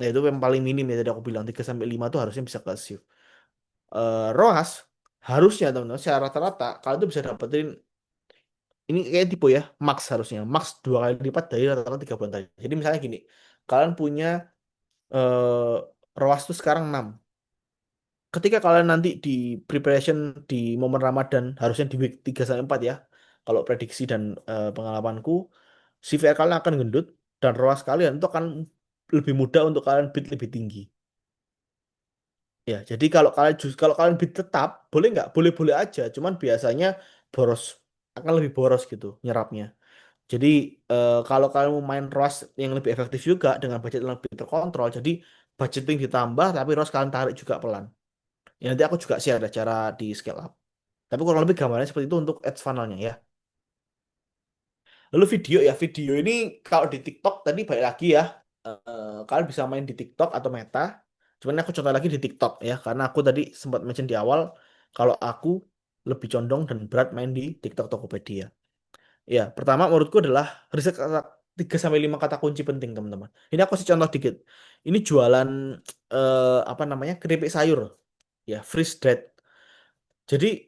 Nah, itu yang paling minim ya tadi aku bilang 3 sampai 5 tuh harusnya bisa ke achieve. ROAS harusnya teman-teman secara rata-rata kalian tuh bisa dapetin ini kayak tipe ya, max harusnya. Max 2 kali lipat dari rata-rata 3 bulan tadi. Jadi misalnya gini, kalian punya eh, ROAS tuh sekarang 6. Ketika kalian nanti di preparation di momen Ramadan, harusnya di week 3 sampai 4 ya. Kalau prediksi dan pengalamanku, CVR kalian akan gendut dan ROAS kalian itu akan lebih mudah untuk kalian bid lebih tinggi. Ya, jadi kalau kalian bid tetap, boleh nggak? Boleh-boleh aja. Cuman biasanya boros akan lebih boros gitu nyerapnya. Jadi kalau kalian mau main ROAS yang lebih efektif juga dengan budget yang lebih terkontrol, jadi budgeting ditambah tapi ROAS kalian tarik juga pelan. Ya, nanti aku juga share ada cara di scale up. Tapi kurang lebih gambarnya seperti itu untuk ads funnelnya ya. Lalu video ya, video ini kalau di TikTok tadi balik lagi ya. Kalian bisa main di TikTok atau Meta. Cuman aku contoh lagi di TikTok ya, karena aku tadi sempat mention di awal kalau aku lebih condong dan berat main di TikTok Tokopedia. Ya, pertama menurutku adalah riset kata 3 sampai 5 kata kunci penting, teman-teman. Ini aku kasih contoh dikit. Ini jualan apa namanya? Keripik sayur ya, freeze dried. Jadi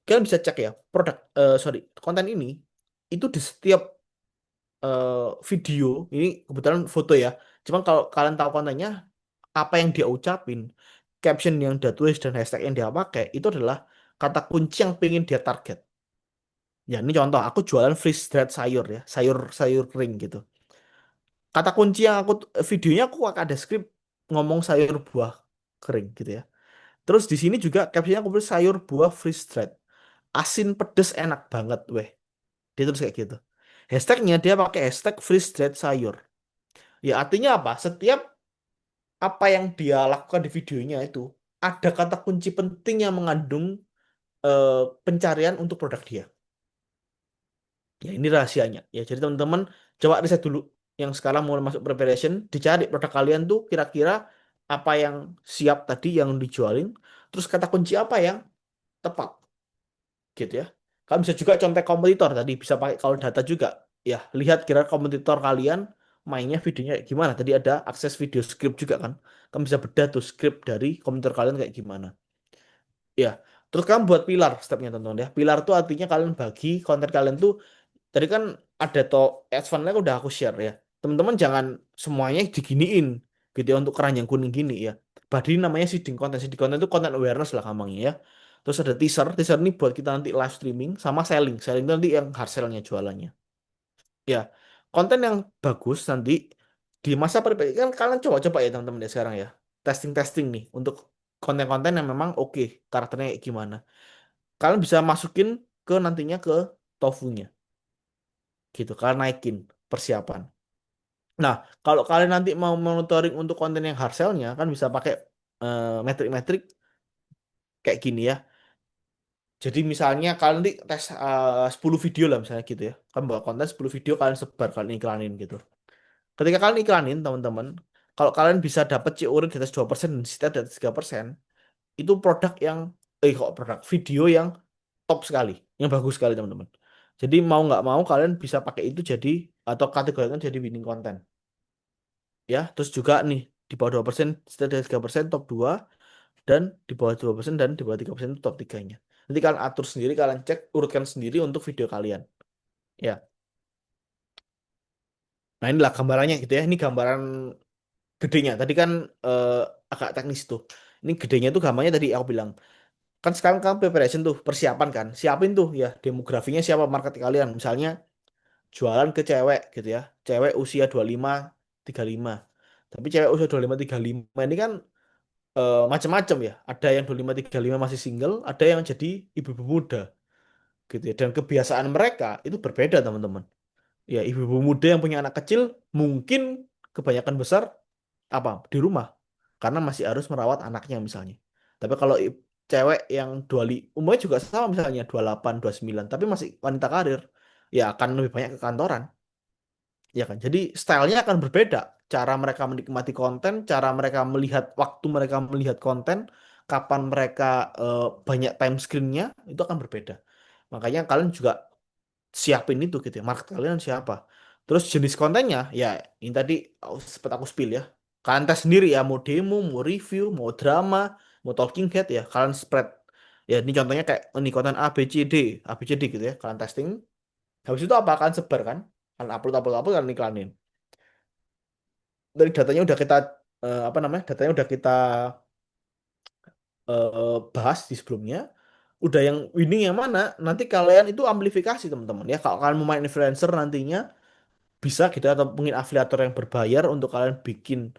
kalian bisa cek ya, sorry, konten ini itu di setiap eh, video, ini kebetulan foto ya. Cuman kalau kalian tahu kontennya, apa yang dia ucapin, caption yang dia tulis dan hashtag yang dia pakai itu adalah kata kunci yang pengen dia target. Ya, ini contoh, aku jualan freeze dried sayur ya, sayur-sayur kering gitu. Kata kunci yang videonya aku ada skrip ngomong sayur buah kering gitu ya. Terus di sini juga captionnya aku tulis sayur buah freeze dried. Asin pedes enak banget, weh. Dia terus kayak gitu. Hashtagnya dia pakai hashtag freeze dried sayur. Ya artinya apa? Setiap apa yang dia lakukan di videonya itu ada kata kunci penting yang mengandung eh, pencarian untuk produk dia. Ya ini rahasianya. Ya jadi teman-teman coba riset dulu. Yang sekarang mau masuk preparation, dicari produk kalian tuh kira-kira apa yang siap tadi yang dijualin, terus kata kunci apa yang tepat, gitu ya. Kalian bisa juga contek kompetitor tadi, bisa pakai kalau data juga. Ya, lihat kira kompetitor kalian mainnya videonya kayak gimana. Tadi ada akses video script juga kan. Kamu bisa bedah tuh script dari kompetitor kalian kayak gimana. Ya, terus kamu buat pilar stepnya teman-teman ya. Pilar tuh artinya kalian bagi konten kalian tuh. Tadi kan ada to advance-nya udah aku share ya. Teman-teman jangan semuanya diginiin gitu ya untuk keranjang kuning gini ya. Badi namanya seeding content. Seeding content itu content awareness lah gampangnya ya. Terus ada teaser. Teaser ini buat kita nanti live streaming sama selling. Selling itu nanti yang hard sell-nya jualannya. Ya, konten yang bagus nanti di masa perbaikan kan kalian coba-coba ya teman-teman ya sekarang ya. Testing-testing nih untuk konten-konten yang memang oke karakternya kayak gimana. Kalian bisa masukin ke nantinya ke tofunya gitu. Kalian naikin persiapan. Nah, kalau kalian nanti mau monitoring untuk konten yang hard sell-nya kan bisa pakai metrik-metrik kayak gini ya. Jadi misalnya kalian nanti tes 10 video lah misalnya gitu ya. Kan bawa konten 10 video kalian sebar, kalian iklanin gitu. Ketika kalian iklanin teman-teman, kalau kalian bisa dapat COR di atas 2% dan sita di atas 3%, itu produk yang kok produk video yang top sekali, yang bagus sekali teman-teman. Jadi mau nggak mau kalian bisa pakai itu jadi atau kategorikan jadi winning content. Ya, terus juga nih di bawah 2%, setelah dari 3% top 2 dan di bawah 2% dan di bawah 3% itu top 3-nya. Nanti kalian atur sendiri, kalian cek, urutkan sendiri untuk video kalian. Ya. Nah, inilah gambarannya gitu ya. Ini gambaran gedenya. Tadi kan eh, agak teknis tuh. Ini gedenya tuh gambarnya tadi aku bilang. Kan sekarang kan preparation tuh, persiapan kan. Siapin tuh ya demografinya siapa market kalian. Misalnya jualan ke cewek gitu ya. Cewek usia 25 35. Tapi cewek usia 25 35 ini kan macam-macam ya. Ada yang 25 35 masih single, ada yang jadi ibu-ibu muda gitu ya. Dan kebiasaan mereka itu berbeda, teman-teman. Ya, ibu-ibu muda yang punya anak kecil mungkin kebanyakan besar apa di rumah karena masih harus merawat anaknya misalnya. Tapi kalau cewek yang umurnya juga sama misalnya 28 29 tapi masih wanita karir, ya akan lebih banyak ke kantoran. Ya kan? Jadi stylenya akan berbeda. Cara mereka menikmati konten, cara mereka melihat waktu mereka melihat konten, kapan mereka banyak time screen-nya itu akan berbeda. Makanya kalian juga siapin itu gitu ya. Market kalian siapa? Terus jenis kontennya, ya ini tadi sempat aku spill ya. Kalian tes sendiri ya, mau demo, mau review, mau drama, mau talking head ya. Kalian spread. Ya ini contohnya kayak ini konten A, B, C, D, A, B, C, D gitu ya. Kalian testing. Habis itu apa? Kalian sebar kan? Kalian upload, upload, upload, kalian iklanin. Dari datanya udah kita apa namanya datanya udah kita bahas di sebelumnya udah yang winning yang mana nanti kalian itu amplifikasi teman-teman ya kalau kalian mau main influencer nantinya bisa gitu atau mungkin afiliator yang berbayar untuk kalian bikin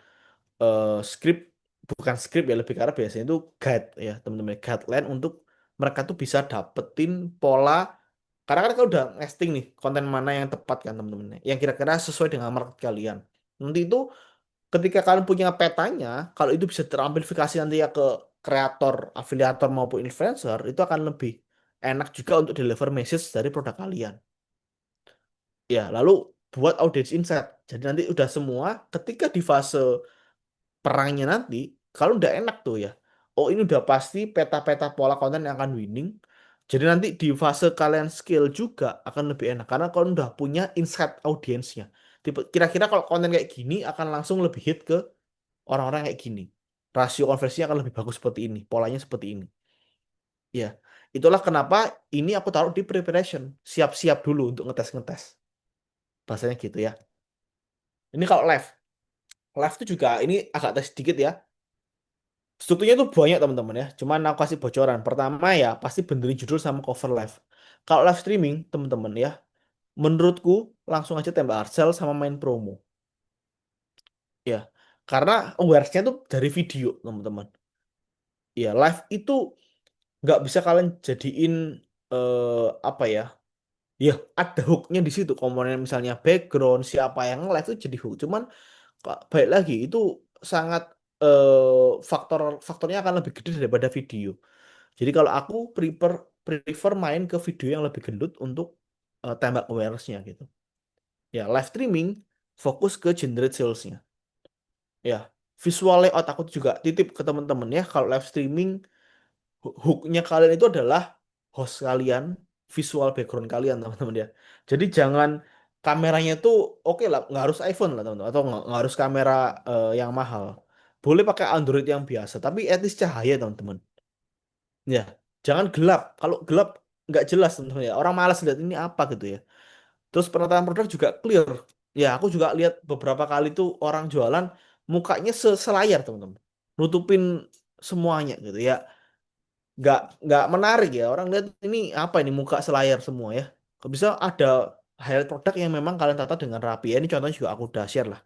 script bukan script ya lebih karena biasanya itu guide ya teman-teman guideline untuk mereka tuh bisa dapetin pola karena kan kalian udah nesting nih konten mana yang tepat kan teman-teman yang kira-kira sesuai dengan market kalian nanti itu ketika kalian punya petanya, kalau itu bisa teramplifikasi nanti ya ke kreator, afiliator maupun influencer, itu akan lebih enak juga untuk deliver message dari produk kalian. Ya, lalu buat audience insight. Jadi nanti udah semua ketika di fase perangnya nanti, kalau udah enak tuh ya. Oh, ini udah pasti peta-peta pola konten yang akan winning. Jadi nanti di fase kalian scale juga akan lebih enak karena kalian udah punya insight audiensnya. Kira-kira kalau konten kayak gini akan langsung lebih hit ke orang-orang kayak gini. Rasio konversinya akan lebih bagus seperti ini, polanya seperti ini. Ya, itulah kenapa ini aku taruh di preparation, siap-siap dulu untuk ngetes-ngetes. Bahasanya gitu ya. Ini kalau live, live itu juga ini agak tes sedikit ya. Strukturnya itu banyak teman-teman ya. Cuman aku kasih bocoran. Pertama ya pasti benerin judul sama cover live. Kalau live streaming teman-teman ya, menurutku langsung aja tembak hard sell sama main promo. Ya, karena awareness-nya tuh dari video teman-teman. Ya, live itu nggak bisa kalian jadiin apa ya Ya, ada hooknya di situ. Komponen misalnya background, siapa yang live itu jadi hook. Cuman baik lagi itu sangat faktornya akan lebih gede daripada video. Jadi kalau aku prefer prefer main ke video yang lebih gendut untuk tembak awareness-nya gitu. Ya, live streaming fokus ke generate sales-nya. Ya, visual layout aku juga titip ke teman-teman ya. Kalau live streaming hooknya kalian itu adalah host kalian, visual background kalian teman-teman ya. Jadi jangan kameranya tuh oke lah, nggak harus iPhone lah teman-teman, atau nggak harus kamera yang mahal. Boleh pakai Android yang biasa, tapi at least cahaya teman-teman. Ya, jangan gelap. Kalau gelap nggak jelas teman-teman ya. Orang malas lihat ini apa gitu ya. Terus penataan produk juga clear. Ya, aku juga lihat beberapa kali tuh orang jualan mukanya selayar teman-teman, nutupin semuanya gitu ya. Nggak menarik ya, orang lihat ini apa ini muka selayar semua ya. Kok bisa ada highlight produk yang memang kalian tata dengan rapi ya, ini contohnya juga aku udah share lah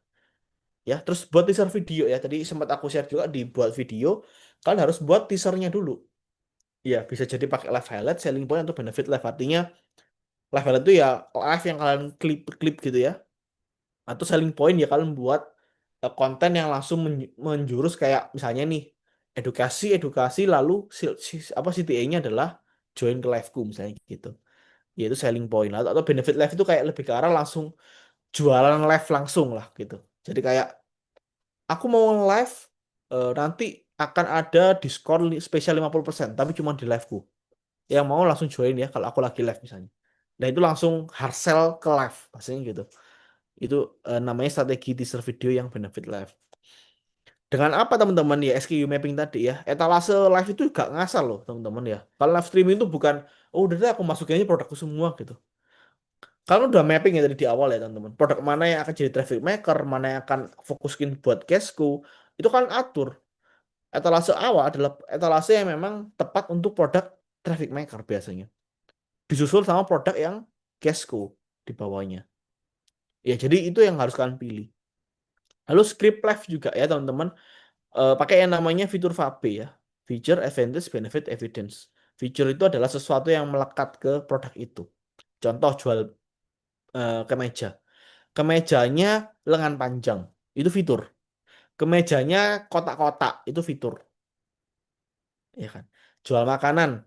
ya. Terus buat teaser video ya, tadi sempat aku share juga, dibuat video kalian harus buat teasernya dulu ya. Bisa jadi pakai live highlight, selling point atau benefit live. Artinya live highlight itu ya live yang kalian klip klip gitu ya, atau selling point ya kalian buat konten yang langsung menjurus kayak misalnya nih edukasi edukasi lalu apa CTA-nya adalah join ke liveku misalnya gitu, yaitu selling point. Atau benefit live itu kayak lebih ke arah langsung jualan live langsung lah gitu. Jadi kayak aku mau live nanti akan ada diskon spesial 50% tapi cuma di liveku, yang mau langsung join ya kalau aku lagi live misalnya. Nah itu langsung hard sell ke live pastinya gitu. Itu namanya strategi teaser video yang benefit live. Dengan apa teman-teman ya, SKU mapping tadi ya. Etalase live itu gak ngasal loh teman-teman ya. Kalau live streaming itu bukan, oh udah deh aku masukin aja produkku semua gitu. Kalau udah mapping ya tadi di awal ya teman-teman. Produk mana yang akan jadi traffic maker, mana yang akan fokuskin buat cashku, itu kan atur. Etalase awal adalah etalase yang memang tepat untuk produk traffic maker biasanya. Disusul sama produk yang cashku di bawahnya. Ya jadi itu yang harus kalian pilih. Lalu script live juga ya teman-teman. Pakai yang namanya fitur FAB ya. Feature, Advantage, Benefit, Evidence. Feature itu adalah sesuatu yang melekat ke produk itu. Contoh jual kemeja. Kemejanya lengan panjang. Itu fitur. Kemejanya kotak-kotak. Itu fitur. Ya kan. Jual makanan.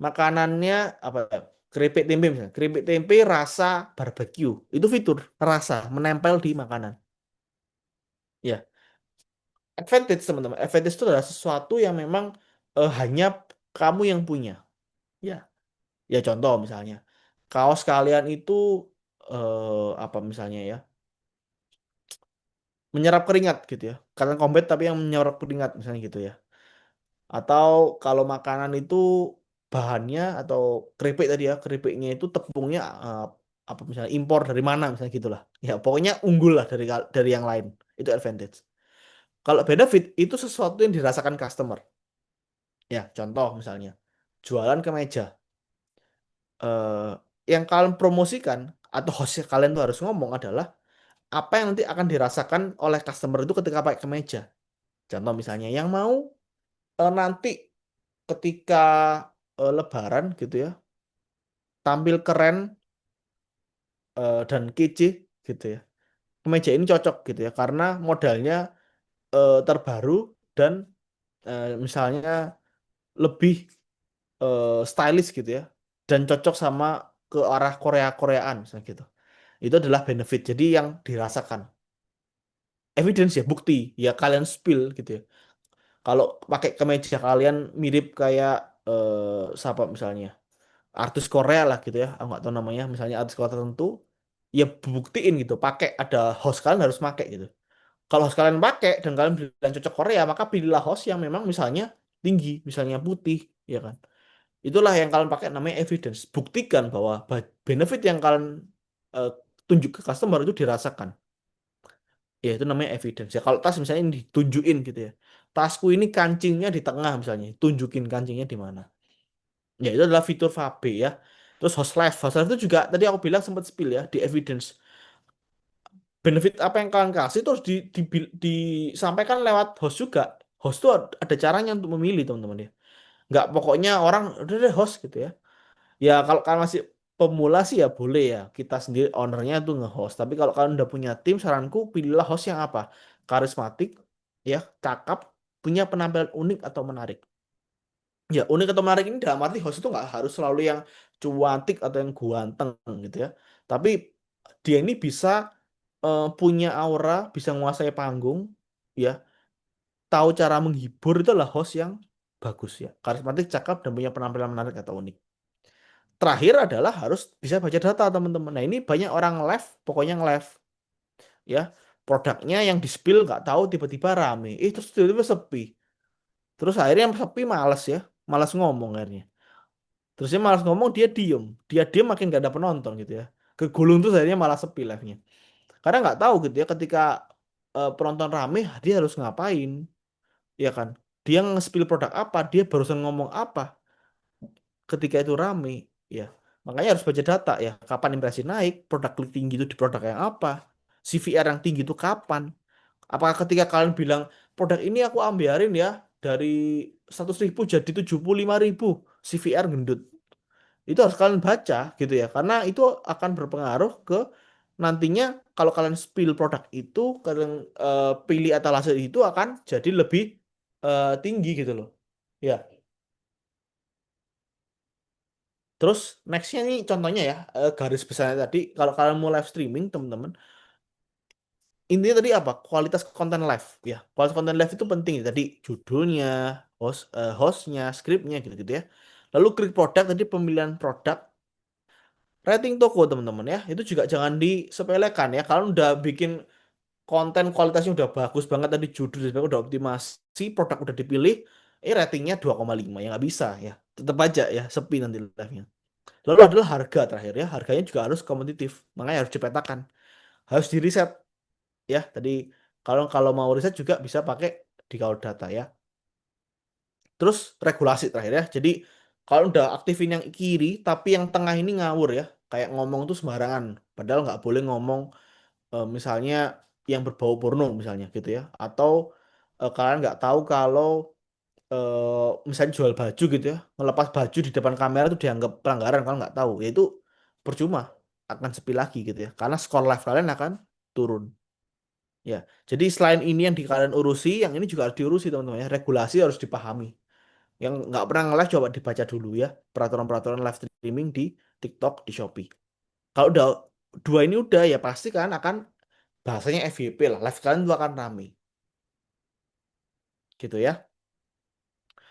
Makanannya apa ya? Keripik tempe misalnya. Keripik tempe rasa barbecue. Itu fitur. Rasa. Menempel di makanan. Ya. Advantage teman-teman. Advantage itu adalah sesuatu yang memang hanya kamu yang punya. Ya, ya contoh misalnya kaos kalian itu apa misalnya ya, menyerap keringat gitu ya. Kalian combat tapi yang menyerap keringat misalnya gitu ya. Atau kalau makanan itu bahannya atau keripik tadi ya, keripiknya itu tepungnya apa misalnya impor dari mana misalnya gitulah. Ya pokoknya unggul lah dari yang lain. Itu advantage. Kalau benefit itu sesuatu yang dirasakan customer. Ya, contoh misalnya jualan kemeja. eh, yang kalian promosikan atau hostnya kalian tuh harus ngomong adalah apa yang nanti akan dirasakan oleh customer itu ketika pakai kemeja. Contoh misalnya yang mau nanti ketika Lebaran gitu ya, tampil keren dan kece gitu ya. Kemeja ini cocok gitu ya karena modelnya terbaru dan misalnya lebih stylish gitu ya dan cocok sama ke arah Korea-Koreaan misalnya gitu. Itu adalah benefit. Jadi yang dirasakan. Evidence ya, bukti. Ya kalian spill gitu ya. Kalau pakai kemeja kalian mirip kayak siapa misalnya. Artis Korea lah gitu ya. Aku nggak tahu namanya. Misalnya artis Korea tertentu. Ya buktiin gitu. Pakai ada host kalian harus pakai gitu. Kalau host kalian pakai dan kalian bilang cocok Korea, maka pilihlah host yang memang misalnya tinggi, misalnya putih, ya kan. Itulah yang kalian pakai namanya evidence. Buktikan bahwa benefit yang kalian eh, tunjuk ke customer itu dirasakan. Ya itu namanya evidence. Ya kalau tas misalnya ini ditunjukin gitu ya. Tasku ini kancingnya di tengah misalnya. Tunjukin kancingnya di mana. Ya itu adalah fitur FAB ya. Terus host live. Host live itu juga tadi aku bilang sempat spill ya di evidence. Benefit apa yang kalian kasih terus disampaikan lewat host juga. Host itu ada caranya untuk memilih teman-teman ya. Nggak pokoknya orang udah deh host gitu ya. Ya kalau kalian masih pemula sih ya boleh ya kita sendiri ownernya tuh nge-host. Tapi kalau kalian udah punya tim, saranku pilihlah host yang apa? Karismatik, ya, cakap, punya penampilan unik atau menarik. Ya, unik atau menarik ini dalam arti host itu nggak harus selalu yang cuantik atau yang ganteng gitu ya. Tapi dia ini bisa punya aura, bisa menguasai panggung, ya, tahu cara menghibur itu adalah host yang bagus ya. Karismatik, cakap, dan punya penampilan menarik atau unik. Terakhir adalah harus bisa baca data teman-teman. Nah ini banyak orang live, pokoknya live ya. Produknya yang di-spill nggak tahu tiba-tiba rame. Terus tiba-tiba sepi. Terus akhirnya yang sepi males ya. Malas ngomong akhirnya. Terus dia malas ngomong, dia diem. Dia diem makin nggak ada penonton gitu ya. Kegulung terus akhirnya malah sepi live-nya. Karena nggak tahu gitu ya ketika penonton rame dia harus ngapain. Ya kan. Dia nge-spill produk apa, dia barusan ngomong apa ketika itu rame ya. Makanya harus baca data ya, kapan impresi naik, produk klik tinggi itu di produk yang apa, CVR yang tinggi itu kapan. Apakah ketika kalian bilang produk ini aku ambilin ya dari 100.000 jadi 75.000 CVR gendut, itu harus kalian baca gitu ya, karena itu akan berpengaruh ke nantinya. Kalau kalian spill produk itu, kalian pilih etalase itu akan jadi lebih tinggi gitu loh ya. Terus nextnya nih contohnya ya, garis besarnya tadi kalau kalian mau live streaming teman-teman, intinya tadi apa? Kualitas konten live ya. Kualitas konten live itu penting ya. Tadi judulnya, hostnya, skripnya gitu-gitu ya. Lalu klik produk tadi, pemilihan produk, rating toko teman-teman ya. Itu juga jangan disepelekan ya. Kalau udah bikin konten kualitasnya udah bagus banget, tadi judul dan sebagainya udah optimasi, produk udah dipilih, ratingnya 2,5 ya nggak bisa ya. Tetap aja ya sepi nanti live-nya. Lalu adalah harga terakhir ya, harganya juga harus kompetitif, makanya harus dipetakan, harus di riset ya. Tadi kalau kalau mau riset juga bisa pakai di kalau data ya. Terus regulasi terakhir ya. Jadi kalau udah aktifin yang kiri, tapi yang tengah ini ngawur ya, kayak ngomong tuh sembarangan, padahal nggak boleh ngomong misalnya yang berbau porno misalnya gitu ya, atau kalian nggak tahu kalau misalnya jual baju gitu ya, ngelepas baju di depan kamera itu dianggap pelanggaran kalau nggak tahu, yaitu percuma, akan sepi lagi gitu ya, karena skor live kalian akan turun ya. Jadi selain ini yang di kalian urusi, yang ini juga harus diurusi teman-teman ya. Regulasi harus dipahami. Yang nggak pernah nge-live coba dibaca dulu ya, peraturan-peraturan live streaming di TikTok, di Shopee. Kalau udah dua ini udah ya pasti kan akan bahasanya FYP lah, live kalian itu akan rame gitu ya.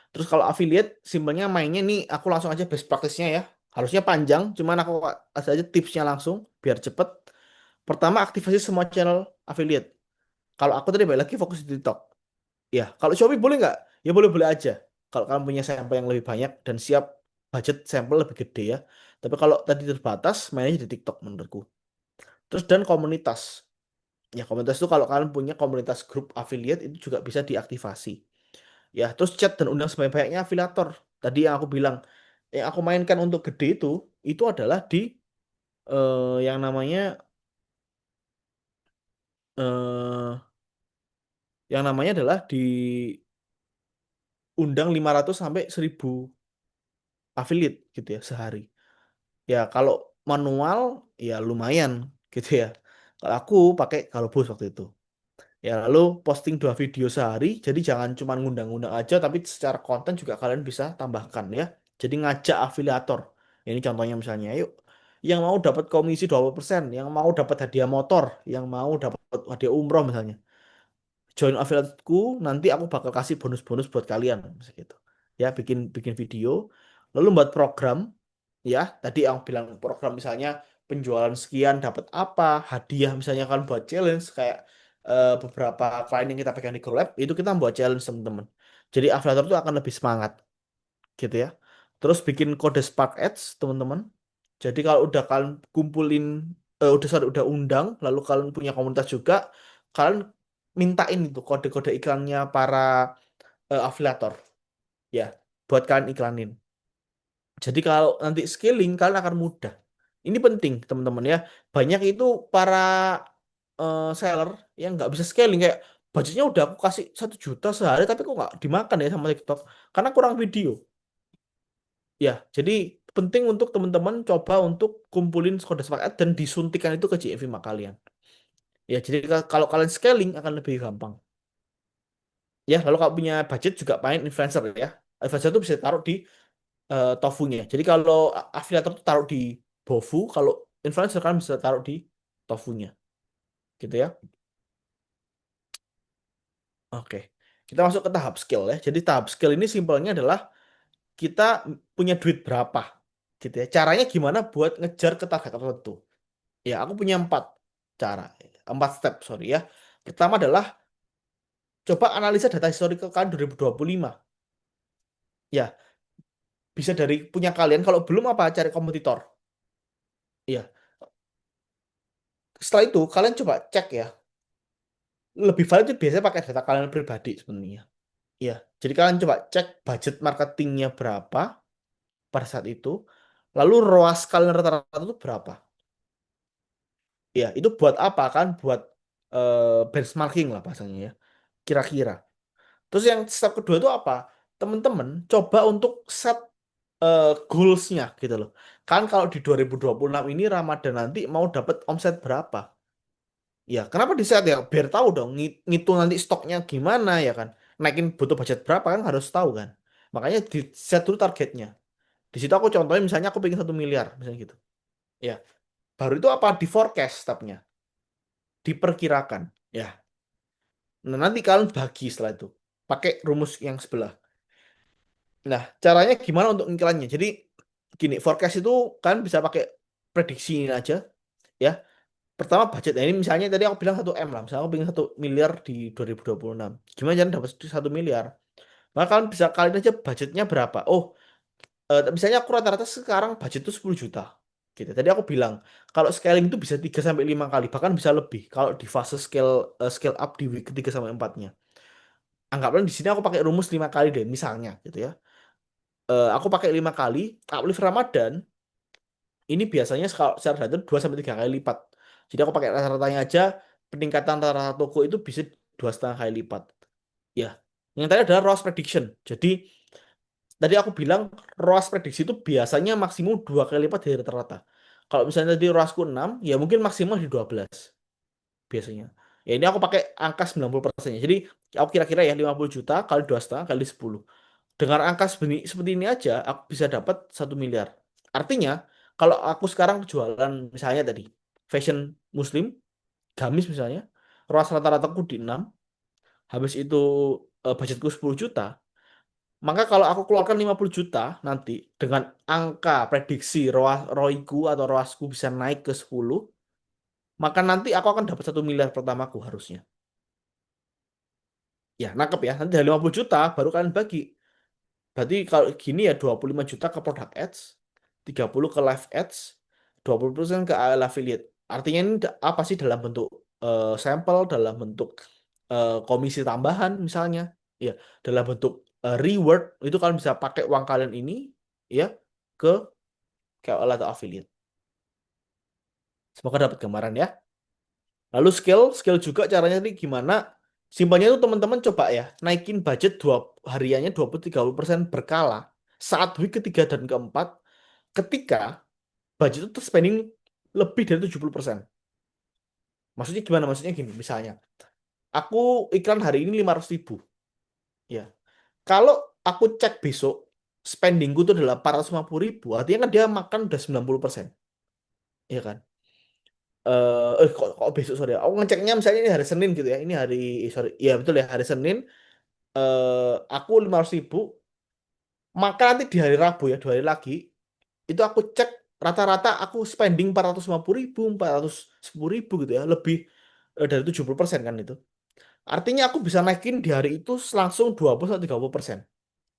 Terus kalau affiliate, simpelnya mainnya nih, aku langsung aja best practice-nya ya. Harusnya panjang, cuman aku kasih aja tipsnya langsung biar cepet. Pertama, aktivasi semua channel affiliate. Kalau aku tadi balik lagi fokus di TikTok. Ya, kalau Shopee boleh nggak? Ya boleh-boleh aja. Kalau kamu punya sampel yang lebih banyak dan siap budget sampel lebih gede ya. Tapi kalau tadi terbatas, mainnya di TikTok menurutku. Terus dan komunitas. Ya, komunitas itu kalau kalian punya komunitas grup affiliate itu juga bisa diaktifasi. Ya, terus chat dan undang sebanyak-banyaknya afiliator. Tadi yang aku bilang, yang aku mainkan untuk gede itu adalah di yang namanya eh adalah diundang 500 sampai 1.000 affiliate gitu ya sehari. Ya, kalau manual ya lumayan gitu ya. Kalau aku pakai kalau bos waktu itu. Ya, lalu posting 2 video sehari, jadi jangan cuma ngundang-ngundang aja, tapi secara konten juga kalian bisa tambahkan ya. Jadi ngajak afiliator. Ini contohnya misalnya, yuk, yang mau dapat komisi 20%, yang mau dapat hadiah motor, yang mau dapat hadiah umroh misalnya. Join affiliateku, nanti aku bakal kasih bonus-bonus buat kalian, misalnya gitu. Ya, bikin bikin video, lalu buat program, ya, tadi yang bilang program misalnya penjualan sekian dapat apa, hadiah misalnya kan buat challenge kayak beberapa klien yang kita pegang di collab itu kita buat challenge teman-teman. Jadi afiliator itu akan lebih semangat gitu ya. Terus bikin kode Spark Ads teman-teman. Jadi kalau udah kalian kumpulin udah undang, lalu kalian punya komunitas juga, kalian mintain itu kode-kode iklannya para afiliator ya, buat kalian iklanin. Jadi kalau nanti scaling kalian akan mudah. Ini penting teman-teman ya. Banyak itu para seller yang nggak bisa scaling, kayak budgetnya udah aku kasih 1 juta sehari tapi kok nggak dimakan ya sama TikTok karena kurang video. Ya, jadi penting untuk teman-teman coba untuk kumpulin kode sepakat dan disuntikan itu ke JV kalian. Ya, jadi kalau kalian scaling akan lebih gampang. Ya, lalu kalau punya budget juga main influencer ya. Influencer itu bisa taruh di tofunya. Jadi kalau afiliator itu taruh di Bofu, kalau influencer kan bisa taruh di tofunya, gitu ya. Oke. Kita masuk ke tahap skill ya. Jadi tahap skill ini simpelnya adalah kita punya duit berapa, gitu ya. Caranya gimana buat ngejar ke target tertentu. Ya, aku punya cara, empat step, sorry ya. Pertama adalah coba analisa data historical kalian 2025. Ya, bisa dari punya kalian. Kalau belum apa, cari kompetitor. Iya. Setelah itu kalian coba cek ya. Lebih valid itu biasanya pakai data kalian pribadi sebenarnya. Iya. Jadi kalian coba cek budget marketingnya berapa pada saat itu. Lalu ROAS kalian rata-rata itu berapa? Ya, itu buat apa kan? Buat benchmarking lah bahasanya ya. Kira-kira. Terus yang step kedua itu apa? Teman-teman coba untuk set goals-nya gitu loh. Kan kalau di 2026 ini Ramadan nanti mau dapat omset berapa? Ya, kenapa di set ya? Biar tahu dong, ngitung nanti stoknya gimana ya kan. Naikin butuh budget berapa kan harus tahu kan. Makanya di set dulu targetnya. Di situ aku contohnya misalnya aku pengen 1 miliar misalnya gitu. Ya, baru itu apa di forecast stepnya, diperkirakan. Ya, nah nanti kalian bagi setelah itu pakai rumus yang sebelah. Nah, caranya gimana untuk ngiklannya? Jadi gini, forecast itu kan bisa pakai prediksi ini aja ya. Pertama budget. Nah, ini misalnya tadi aku bilang 1 M lah. Misalnya aku pengen 1 miliar di 2026. Gimana cara dapat 1 miliar? Maka kalian bisa kalian aja budgetnya berapa. Oh, misalnya aku rata-rata sekarang budget itu 10 juta. Gitu. Tadi aku bilang, kalau scaling itu bisa 3 sampai 5 kali, bahkan bisa lebih kalau di fase scale up di week ketiga sampai empatnya. Anggaplah di sini aku pakai rumus 5 kali deh, misalnya gitu ya. Aku pakai 5 kali, uplift Ramadan ini biasanya secara satu 2 sampai 3 kali lipat. Jadi aku pakai rata-ratanya aja, peningkatan rata-rata toko itu bisa 2,5 kali lipat. Ya, yang tadi adalah ROAS prediction. Jadi tadi aku bilang ROAS prediksi itu biasanya maksimum 2 kali lipat dari rata-rata. Kalau misalnya tadi ROASku 6, ya mungkin maksimal di 12 biasanya. Ya ini aku pakai angka 90%-nya. Jadi aku kira-kira ya 50 juta kali 2,5 kali 10. Dengan angka seperti ini aja, aku bisa dapat 1 miliar. Artinya, kalau aku sekarang jualan misalnya tadi, fashion muslim, gamis misalnya, ROAS rata-rataku di 6, habis itu budgetku 10 juta, maka kalau aku keluarkan 50 juta nanti dengan angka prediksi ROIku atau ROASku bisa naik ke 10, maka nanti aku akan dapat 1 miliar pertamaku harusnya. Ya, nangkep ya. Nanti dari 50 juta baru kalian bagi. Berarti kalau gini ya 25 juta ke product ads, 30 ke live ads, 20% ke AL affiliate. Artinya ini apa sih dalam bentuk sampel, dalam bentuk komisi tambahan misalnya. Ya, dalam bentuk reward itu kalian bisa pakai uang kalian ini ya ke KOL atau affiliate. Semoga dapat gambaran ya. Lalu skill juga caranya nih gimana? Simpelnya itu teman-teman coba ya, naikin budget hariannya 20-30% berkala saat week ketiga dan keempat ketika budget itu spending lebih dari 70%. Maksudnya gimana? Maksudnya gini, misalnya, aku iklan hari ini 500 ribu. Ya. Kalau aku cek besok, spendingku itu adalah 450 ribu, artinya kan dia makan udah 90%. Ya kan? Kok besok sorry. Aku ngeceknya misalnya ini hari Senin gitu ya. Ini hari sorry. Iya betul ya hari Senin. Aku 500 ribu. Maka nanti di hari Rabu ya 2 hari lagi itu aku cek rata-rata aku spending 450 ribu, 410 ribu gitu ya. Lebih dari 70% kan itu. Artinya aku bisa naikin di hari itu langsung 20 atau 30%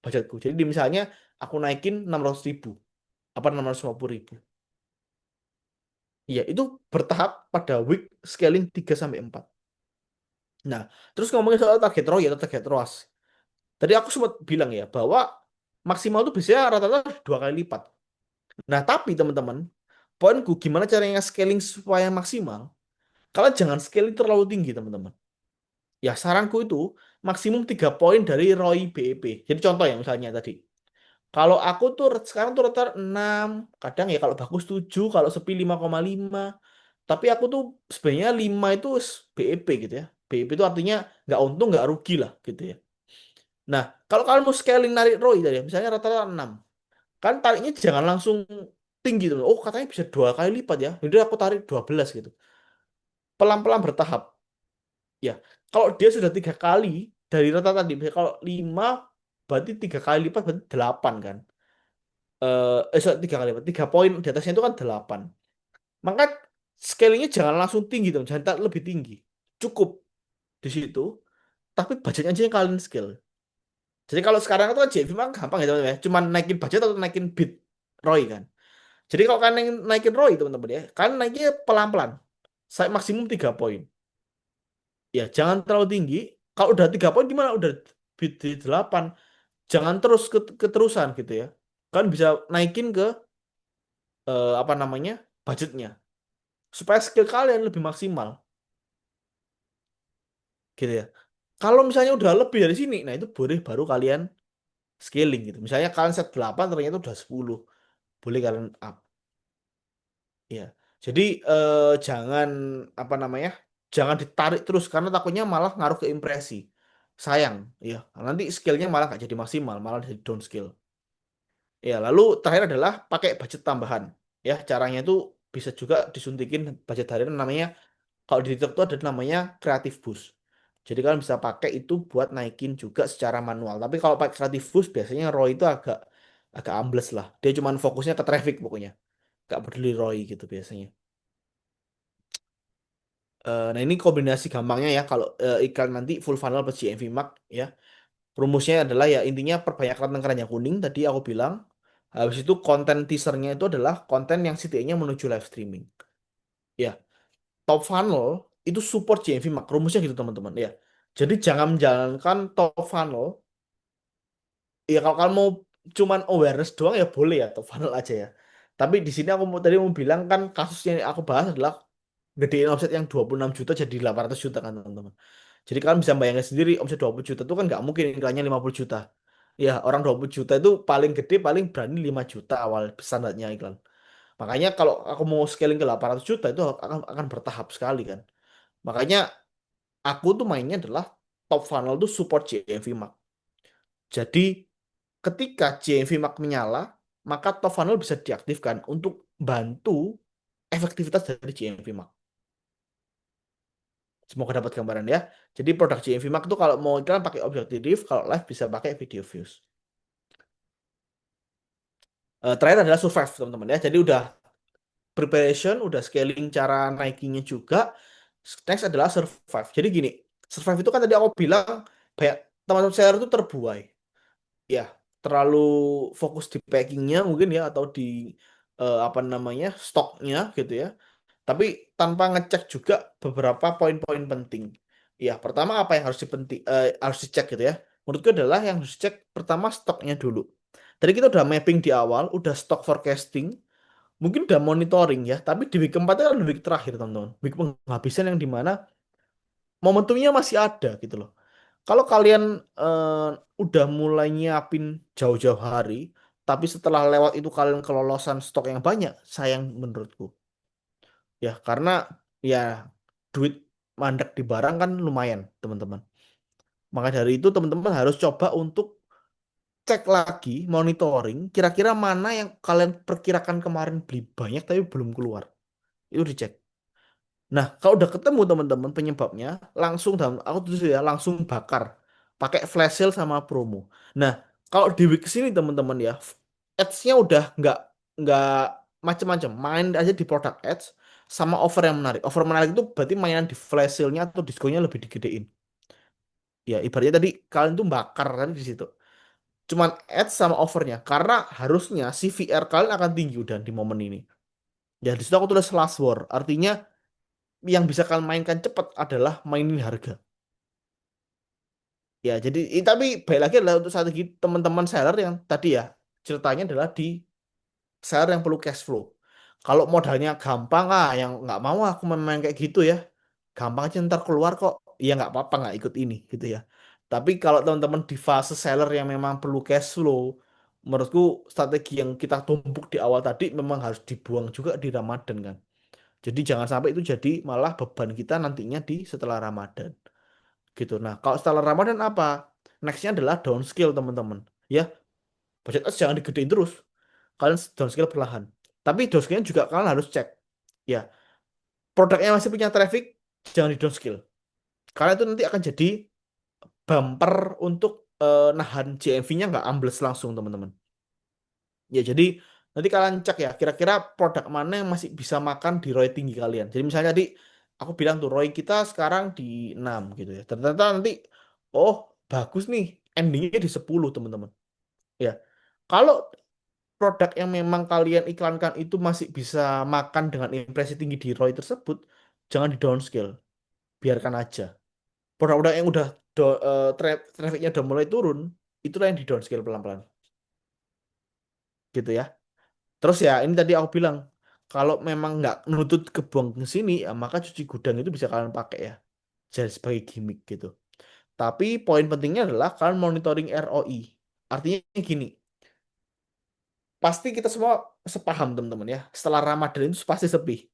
budgetku. Jadi misalnya aku naikin 600 ribu apa 650 ribu. Iya, itu bertahap pada week scaling 3 sampai 4. Nah, terus ngomongin soal target ROI atau target ROAS. Tadi aku sempat bilang ya bahwa maksimal itu biasanya rata-rata 2 kali lipat. Nah, tapi teman-teman, poinku gimana caranya scaling supaya maksimal? Kalian jangan scaling terlalu tinggi, teman-teman. Ya, saranku itu maksimum 3 poin dari ROI BEP. Jadi contoh ya misalnya tadi. Kalau aku tuh sekarang tuh rata 6, kadang ya kalau bagus 7, kalau sepi 5,5. Tapi aku tuh sebenarnya 5 itu BEP gitu ya. BEP itu artinya nggak untung nggak rugi lah gitu ya. Nah, kalau kamu mau scaling narik ROI tadi, ya, misalnya rata-rata 6, kan tariknya jangan langsung tinggi tuh. Oh, katanya bisa 2 kali lipat ya. Jadi aku tarik 12 gitu. Pelan-pelan bertahap. Ya, kalau dia sudah 3 kali dari rata tadi, misalnya kalau 5 berarti 3 kali lipat berarti 8 kan. Sorry, 3 kali lipat, 3 poin di atasnya itu kan 8. Maka scalingnya jangan langsung tinggi tuh, jangan lebih tinggi. Cukup di situ, tapi budgetnya aja yang kalian scale. Jadi kalau sekarang itu kan JV mah gampang ya teman-teman ya. Cuman naikin budget atau naikin bid ROI kan. Jadi kalau kalian naikin ROI teman-teman ya, kalian naiknya pelan-pelan. Saya maksimum 3 poin. Ya, jangan terlalu tinggi. Kalau udah 3 poin gimana? Udah bid di 8. Jangan terus keterusan gitu ya. Kan bisa naikin ke apa namanya? Budgetnya. Supaya skill kalian lebih maksimal gitu ya. Kalau misalnya udah lebih dari sini, nah itu boleh baru kalian scaling gitu. Misalnya kalian set 8 ternyata udah 10, boleh kalian up. Ya. Jadi jangan apa namanya? Jangan ditarik terus karena takutnya malah ngaruh ke impresi. Sayang, ya. Nanti skillnya malah nggak jadi maksimal, malah jadi down skill. Ya, lalu terakhir adalah pakai budget tambahan. Ya, caranya itu bisa juga disuntikin budget harian namanya, kalau di TikTok itu ada namanya Creative Boost. Jadi kalian bisa pakai itu buat naikin juga secara manual. Tapi kalau pakai Creative Boost biasanya ROI itu agak agak ambles lah. Dia cuma fokusnya ke traffic pokoknya. Gak peduli ROI gitu biasanya. Nah ini kombinasi gampangnya ya kalau iklan nanti full funnel plus GMV Max ya. Rumusnya adalah ya intinya perbanyak keran yang kuning tadi aku bilang. Habis itu konten teasernya itu adalah konten yang setidaknya menuju live streaming. Ya, top funnel itu support GMV Max. Rumusnya gitu teman-teman ya. Jadi jangan menjalankan top funnel. Ya kalau kamu mau cuman awareness doang ya boleh ya top funnel aja ya. Tapi di sini aku tadi mau bilang kan kasus yang aku bahas adalah gedein omset yang 26 juta jadi 800 juta kan teman-teman. Jadi kalian bisa bayangin sendiri omset 20 juta itu kan nggak mungkin iklannya 50 juta. Ya orang 20 juta itu paling gede paling berani 5 juta awal standarnya iklan. Makanya kalau aku mau scaling ke 800 juta itu akan bertahap sekali kan. Makanya aku tuh mainnya adalah top funnel tuh support GMV Max. Jadi ketika GMV Max menyala, maka top funnel bisa diaktifkan untuk bantu efektivitas dari GMV Max. Semoga dapat gambaran ya. Jadi produk GMV Max itu kalau mau iklan pakai objektif, kalau live bisa pakai video views. Terakhir adalah survive teman-teman ya. Jadi udah preparation, udah scaling cara naikinnya juga. Next adalah survive. Jadi gini, survive itu kan tadi aku bilang banyak teman-teman seller itu terbuai. Ya, terlalu fokus di packingnya mungkin ya atau di apa namanya stoknya gitu ya. Tapi tanpa ngecek juga beberapa poin-poin penting. Ya, pertama apa yang harus dicek gitu ya. Menurutku adalah yang harus dicek pertama stoknya dulu. Tadi kita udah mapping di awal, udah stock forecasting, mungkin udah monitoring ya, tapi di week keempat itu kan week terakhir teman-teman. Week penghabisan yang dimana momentumnya masih ada gitu loh. Kalau kalian udah mulai nyiapin jauh-jauh hari, tapi setelah lewat itu kalian kelolosan stok yang banyak, sayang menurutku. Ya, karena ya duit mandek di barang kan lumayan, teman-teman. Maka dari itu teman-teman harus coba untuk cek lagi, monitoring, kira-kira mana yang kalian perkirakan kemarin beli banyak tapi belum keluar. Itu dicek. Nah, kalau udah ketemu teman-teman penyebabnya, langsung dalam aku tuh ya langsung bakar pakai flash sale sama promo. Nah, kalau di week sini teman-teman ya, ads-nya udah nggak macem-macem, main aja di produk ads sama offer yang menarik. Offer menarik itu berarti mainan di flash sale-nya atau diskonnya lebih digedein. Ya, ibaratnya tadi kalian tuh bakar kan di situ. Cuman ads sama offernya, karena harusnya CVR kalian akan tinggi udah di momen ini. Ya, di situ aku tulis last war, artinya yang bisa kalian mainkan cepat adalah mainin harga. Ya, jadi tapi baik lagi adalah untuk strategi teman-teman seller yang tadi ya ceritanya adalah di seller yang perlu cash flow. Kalau modalnya gampang yang nggak mau aku main kayak gitu ya. Gampang aja ntar keluar kok. Ya nggak apa-apa nggak ikut ini gitu ya. Tapi kalau teman-teman di fase seller yang memang perlu cash flow, Menurutku strategi yang kita tumpuk di awal tadi memang harus dibuang juga di Ramadan kan. Jadi jangan sampai itu jadi malah beban kita nantinya di setelah Ramadan gitu. Nah, kalau setelah Ramadan apa? Nextnya adalah downscale teman-teman. Ya, budget ads jangan digedein terus. Kalian downscale perlahan. Tapi downscale juga kalian harus cek. Ya, produknya masih punya traffic, jangan di downscale. Karena itu nanti akan jadi bumper untuk nahan GMV-nya nggak ambles langsung teman-teman. Ya, jadi nanti kalian cek ya, kira-kira produk mana yang masih bisa makan di ROI tinggi kalian. Jadi misalnya tadi aku bilang tuh ROI kita sekarang di 6 gitu ya. Ternyata nanti, oh bagus nih, endingnya di 10 teman-teman. Ya, kalau produk yang memang kalian iklankan itu masih bisa makan dengan impresi tinggi di ROI tersebut, jangan di downscale, biarkan aja. Produk-produk yang udah trafficnya udah mulai turun, itulah yang di downscale pelan-pelan, gitu ya. Terus ya ini tadi aku bilang kalau memang nggak nutut kebuang ke sini ya maka cuci gudang itu bisa kalian pakai ya jadi sebagai gimmick gitu. Tapi poin pentingnya adalah kalian monitoring ROI. Artinya gini, pasti kita semua sepaham teman-teman ya. Setelah Ramadan itu pasti sepi.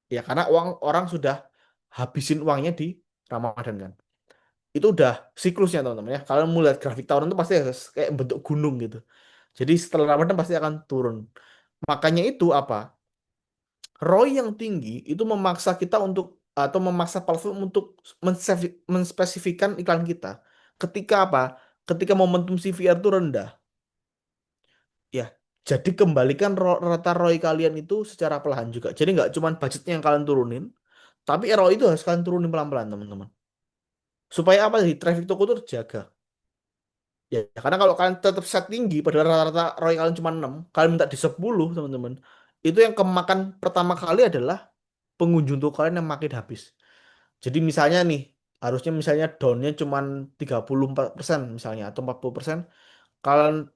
Ya karena uang orang sudah habisin uangnya di Ramadan kan. Itu udah siklusnya teman-teman ya. Kalian mulai lihat grafik tahunan itu pasti kayak bentuk gunung gitu. Jadi setelah Ramadan pasti akan turun. Makanya itu apa? ROI yang tinggi itu memaksa kita untuk atau memaksa platform untuk menspesifikkan iklan kita. Ketika apa? Ketika momentum CVR itu rendah, ya. Jadi kembalikan rata ROI kalian itu secara perlahan juga. Jadi nggak cuma budgetnya yang kalian turunin, tapi ROI itu harus kalian turunin pelan-pelan, teman-teman. Supaya apa? Di traffic toko itu terjaga. Ya, karena kalau kalian tetap set tinggi, padahal rata-rata ROI kalian cuma 6, kalian minta di 10, teman-teman. Itu yang kemakan pertama kali adalah pengunjung toko kalian yang makin habis. Jadi misalnya nih, harusnya misalnya downnya cuma 34% misalnya, atau 40%. Kalian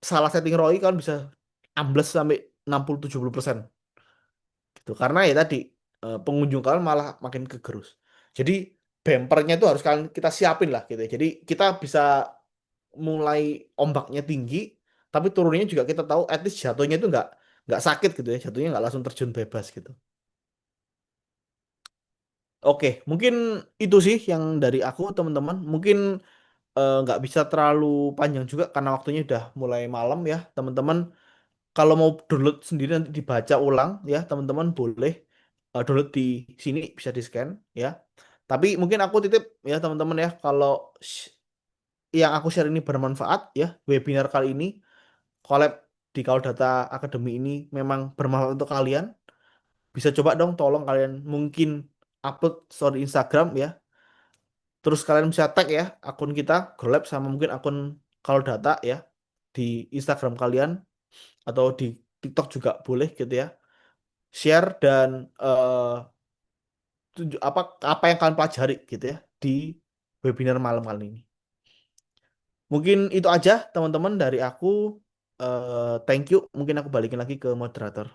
salah setting ROI, kalian bisa ambles sampai 60-70% gitu. Karena ya tadi, pengunjung kalian malah makin kegerus. Jadi bumpernya itu harus kalian kita siapin lah gitu ya. Jadi kita bisa mulai ombaknya tinggi, tapi turunnya juga kita tahu at least jatuhnya itu nggak sakit gitu ya. Jatuhnya nggak langsung terjun bebas gitu. Oke, mungkin itu sih yang dari aku teman-teman. Mungkin nggak bisa terlalu panjang juga karena waktunya udah mulai malam ya teman-teman. Kalau mau download sendiri nanti dibaca ulang ya teman-teman boleh download di sini bisa di scan ya. Tapi mungkin aku titip ya teman-teman ya kalau yang aku share ini bermanfaat ya webinar kali ini collab di Kalau Data Academy ini memang bermanfaat untuk kalian. Bisa coba dong tolong kalian mungkin upload story Instagram ya. Terus kalian bisa tag ya akun kita, Grolab sama mungkin akun Kalau Data ya di Instagram kalian atau di TikTok juga boleh gitu ya. Share dan apa apa yang kalian pelajari gitu ya di webinar malam kali ini. Mungkin itu aja teman-teman dari aku. Thank you. Mungkin aku balikin lagi ke moderator.